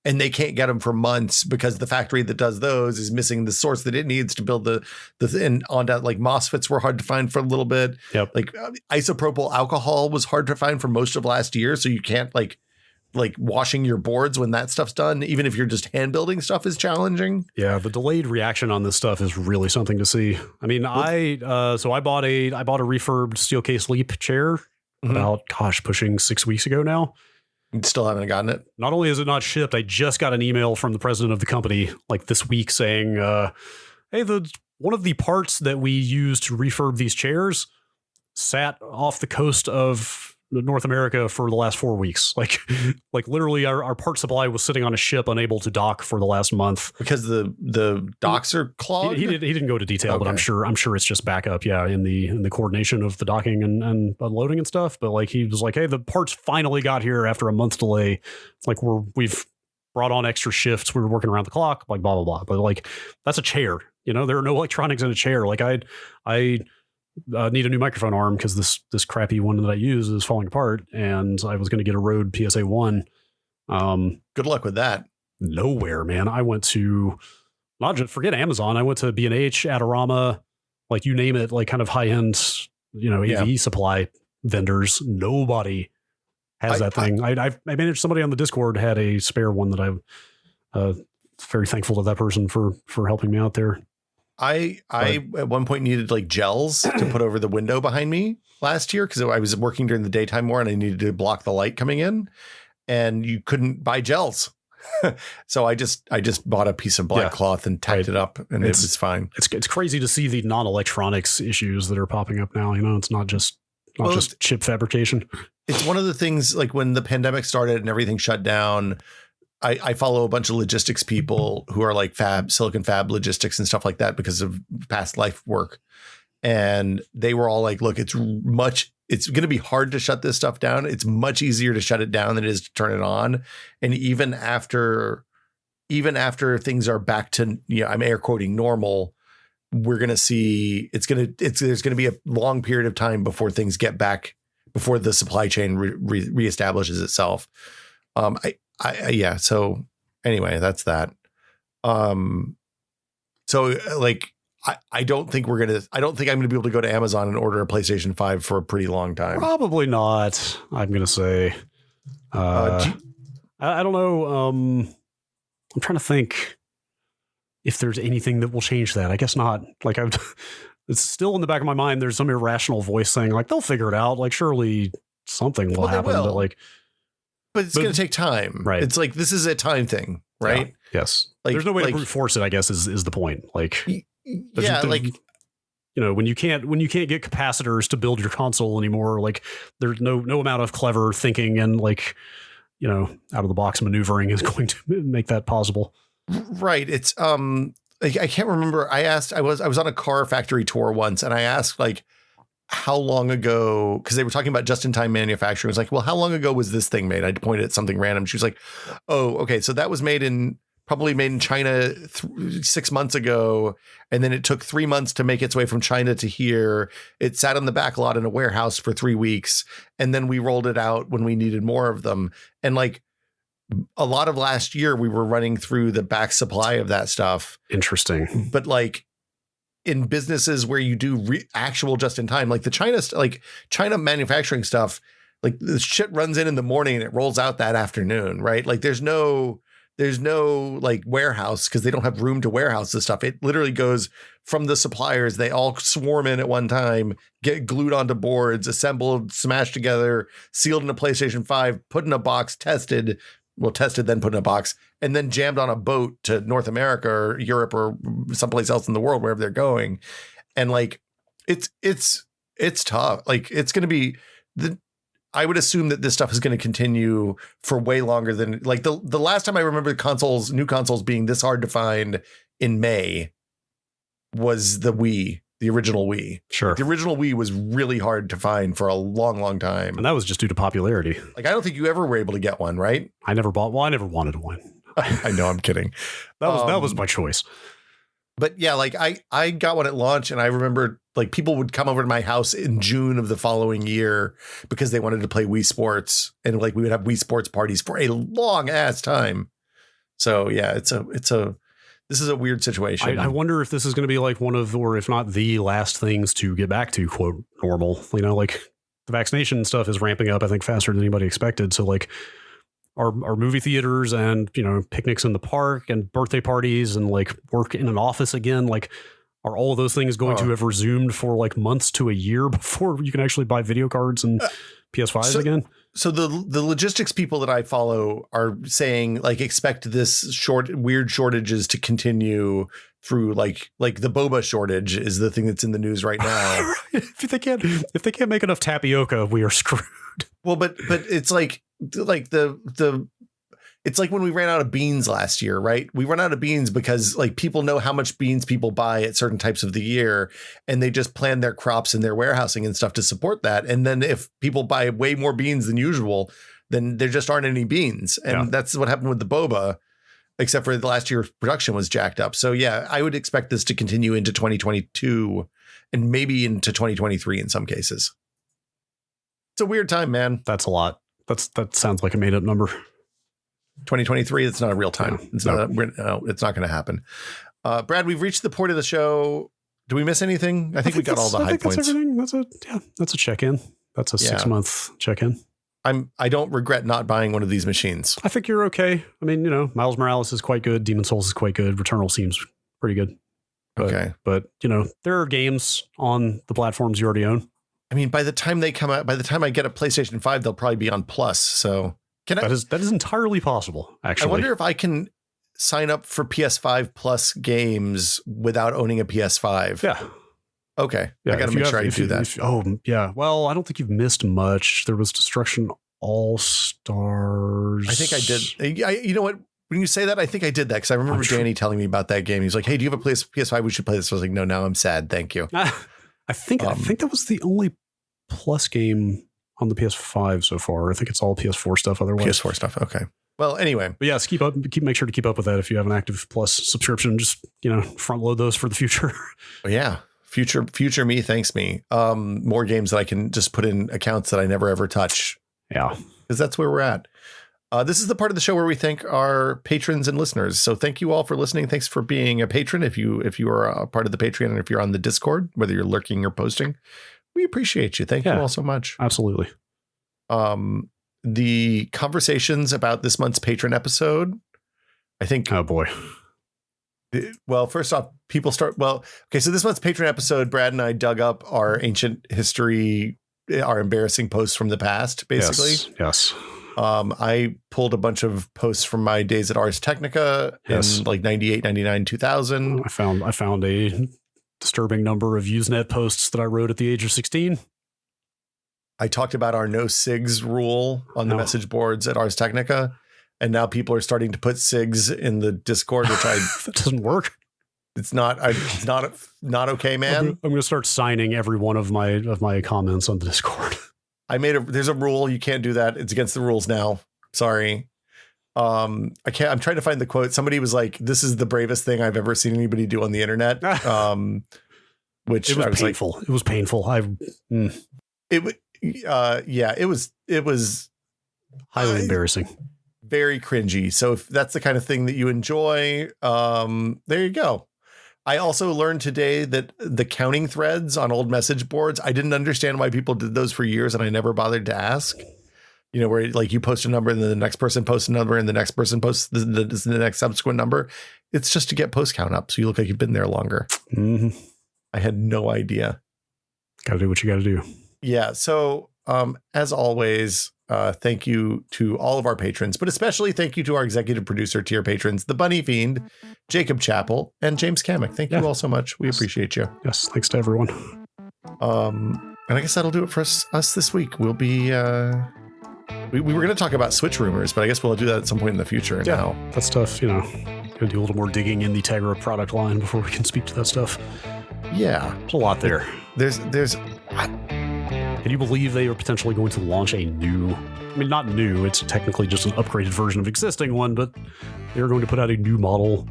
And they can't get them for months because the factory that does those is missing the source that it needs to build and on that, like MOSFETs were hard to find for a little bit. Yep. Like isopropyl alcohol was hard to find for most of last year. So you can't like washing your boards when that stuff's done, even if you're just hand building stuff, is challenging. Yeah. The delayed reaction on this stuff is really something to see. I mean, I bought a refurbed Steelcase Leap chair about, pushing 6 weeks ago now. Still haven't gotten it. Not only is it not shipped, I just got an email from the president of the company like this week saying, hey, one of the parts that we use to refurb these chairs sat off the coast of North America for the last 4 weeks. Like literally our part supply was sitting on a ship unable to dock for the last month because the docks are clogged. He didn't go to detail, but I'm sure it's just backup. Yeah. In the coordination of the docking and unloading and stuff. But like, he was like, hey, the parts finally got here after a month's delay. It's like, we've brought on extra shifts. We were working around the clock, like blah, blah, blah. But like, that's a chair, there are no electronics in a chair. Like I need a new microphone arm because this crappy one that I use is falling apart, and I was going to get a Rode PSA 1. Good luck with that. Nowhere, man. I went to forget Amazon. I went to B&H, Adorama, like you name it, like kind of high end, AV supply vendors. Nobody has that thing. I managed, somebody on the Discord had a spare one that I'm very thankful to that person for helping me out there. I at one point needed like gels to put over the window behind me last year because I was working during the daytime more and I needed to block the light coming in, and you couldn't buy gels. So I just bought a piece of black cloth and tacked it up, and it's fine. It's crazy to see the non-electronics issues that are popping up now. It's not just chip fabrication. It's one of the things, like when the pandemic started and everything shut down, I follow a bunch of logistics people who are like silicon fab logistics and stuff like that because of past life work. And they were all like, look, it's going to be hard to shut this stuff down. It's much easier to shut it down than it is to turn it on. And even after things are back to, I'm air quoting normal, we're going to see there's going to be a long period of time before things get back, before the supply chain reestablishes itself. So anyway, that's that. So like, I don't think I'm going to be able to go to Amazon and order a PlayStation 5 for a pretty long time. Probably not. I'm going to say, I don't know. I'm trying to think if there's anything that will change that. I guess not. Like it's still in the back of my mind. There's some irrational voice saying like, they'll figure it out. Like surely something will happen, but it's going to take time. Right. It's like, this is a time thing, right? Yeah. Yes. Like, there's no way to brute force it, I guess is the point. Like, when you can't get capacitors to build your console anymore, like there's no amount of clever thinking and like, out of the box maneuvering is going to make that possible. Right. It's, I can't remember. I was on a car factory tour once and I asked like, how long ago, because they were talking about just-in-time manufacturing. It was like, well, how long ago was this thing made? I pointed at something random. She was like, oh, okay, so that was probably made in China 6 months ago, and then it took 3 months to make its way from China to here. It sat on the back lot in a warehouse for 3 weeks, and then we rolled it out when we needed more of them. And like a lot of last year, we were running through the back supply of that stuff. Interesting. But like in businesses where you do actual just in time, like the China manufacturing stuff, like the shit runs in the morning and it rolls out that afternoon, right? Like there's no like warehouse because they don't have room to warehouse this stuff. It literally goes from the suppliers. They all swarm in at one time, get glued onto boards, assembled, smashed together, sealed in a PlayStation 5, put in a box, tested, then put in a box, and then jammed on a boat to North America or Europe or someplace else in the world, wherever they're going. And like, it's tough. Like it's going to be I would assume that this stuff is going to continue for way longer than like the last time I remember new consoles being this hard to find in May was the Wii, the original Wii. Sure. The original Wii was really hard to find for a long, long time. And that was just due to popularity. Like, I don't think you ever were able to get one, right? I never wanted one. I know, I'm kidding. That was my choice. But yeah, like I got one at launch, and I remember like people would come over to my house in June of the following year because they wanted to play Wii Sports, and like we would have Wii Sports parties for a long ass time. So yeah, this is a weird situation. I wonder if this is going to be like one of, or if not the last things to get back to quote normal. You know, like the vaccination stuff is ramping up, I think, faster than anybody expected. So like our movie theaters and, you know, picnics in the park and birthday parties and like work in an office again, like are all of those things going to have resumed for like months to a year before you can actually buy video cards and PS5s again? So the logistics people that I follow are saying like expect this weird shortages to continue through like the boba shortage is the thing that's in the news right now. If they can't make enough tapioca, we are screwed. Well, but it's like it's like when we ran out of beans last year, right? We run out of beans because like people know how much beans people buy at certain types of the year, and they just plan their crops and their warehousing and stuff to support that. And then if people buy way more beans than usual, then there just aren't any beans. And that's what happened with the boba, except for the last year's production was jacked up. So yeah, I would expect this to continue into 2022 and maybe into 2023 in some cases. It's a weird time, man. That's a lot. That sounds like a made up number. 2023. It's not a real time. It's not going to happen. Brad, we've reached the point of the show. Do we miss anything? I think we got all the high points. That's everything. That's a check-in. That's a 6-month check-in. I don't regret not buying one of these machines. I think you're okay. I mean, you know, Miles Morales is quite good. Demon's Souls is quite good. Returnal seems pretty good. But you know, there are games on the platforms you already own. I mean, by the time they come out, by the time I get a PlayStation 5, they'll probably be on Plus. So that is entirely possible, actually. I wonder if I can sign up for PS5 Plus games without owning a PS5. Yeah. Okay. Yeah, I got to make sure I do that. Yeah. Well, I don't think you've missed much. There was Destruction All-Stars. I think I did. You know what? When you say that, I think I did that because I remember Danny telling me about that game. He's like, hey, do you have a PS5? We should play this. I was like, no, now I'm sad. Thank you. I think that was the only Plus game on the PS5 so far. I think it's all PS4 stuff otherwise. PS4 stuff. Okay. Well, anyway. But yes, make sure to keep up with that if you have an active Plus subscription. Just, you know, front load those for the future. Yeah. Future me thanks me. More games that I can just put in accounts that I never ever touch. Yeah. Because that's where we're at. This is the part of the show where we thank our patrons and listeners. So thank you all for listening. Thanks for being a patron. If you are a part of the Patreon and if you're on the Discord, whether you're lurking or posting, we appreciate you. Thank you all so much. Absolutely. The conversations about this month's patron episode, I think. Oh boy. Well, first off, so this month's patron episode, Brad and I dug up our ancient history, our embarrassing posts from the past, basically. Yes. I pulled a bunch of posts from my days at Ars Technica in like 98, 99, 2000. I found a disturbing number of Usenet posts that I wrote at the age of 16. I talked about our no SIGs rule on the message boards at Ars Technica. And now people are starting to put SIGs in the Discord, which that doesn't work. It's not okay, man. I'm going to start signing every one of my comments on the Discord. There's a rule. You can't do that. It's against the rules now. Sorry. I'm trying to find the quote. Somebody was like, "This is the bravest thing I've ever seen anybody do on the internet." Which it was painful. It was painful. It was highly embarrassing. Very cringy. So if that's the kind of thing that you enjoy, there you go. I also learned today that the counting threads on old message boards, I didn't understand why people did those for years, and I never bothered to ask. You know, where like you post a number and then the next person posts a number and the next person posts the next subsequent number. It's just to get post count up, so you look like you've been there longer. Mm-hmm. I had no idea. Got to do what you got to do. Yeah. So as always, thank you to all of our patrons, but especially thank you to our executive producer tier patrons, the Bunny Fiend, Jacob Chappell, and James Kamek. Thank you all so much. We appreciate you. Yes. Thanks to everyone. And I guess that'll do it for us this week. We'll be, we were going to talk about Switch rumors, but I guess we'll do that at some point in the future. Yeah, now. That stuff, going to do a little more digging in the Tegra product line before we can speak to that stuff. Yeah. There's a lot there. There's Can you believe they are potentially going to launch a new, I mean, not new, it's technically just an upgraded version of existing one, but they're going to put out a new model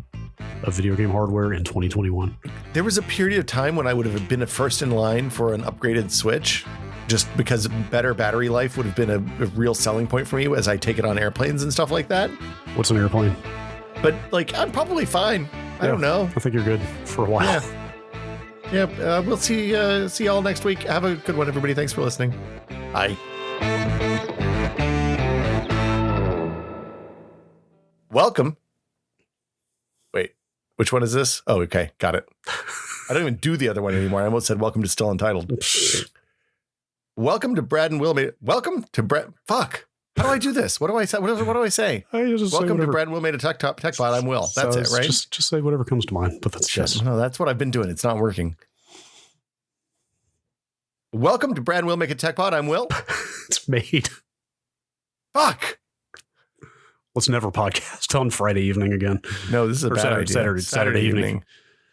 of video game hardware in 2021. There was a period of time when I would have been first in line for an upgraded Switch, just because better battery life would have been a real selling point for me as I take it on airplanes and stuff like that. What's an airplane? But like, I'm probably fine. I don't know. I think you're good for a while. Yeah. Yeah, we'll see y'all next week. Have a good one, everybody. Thanks for listening. Bye. Welcome. Wait, which one is this? Oh, okay. Got it. I don't even do the other one anymore. I almost said welcome to Still Untitled. Welcome to Brad and Will. Welcome to Brad. Fuck. How do I do this? What do I say? What do I say? Welcome to Brad and Will made a tech pod. I'm Will. That's it, right? Just say whatever comes to mind. But that's just no. That's what I've been doing. It's not working. Welcome to Brad and Will Make a Tech Pod. I'm Will. It's made. Fuck. Let's never podcast on Friday evening again. No, this is a bad idea. Saturday evening.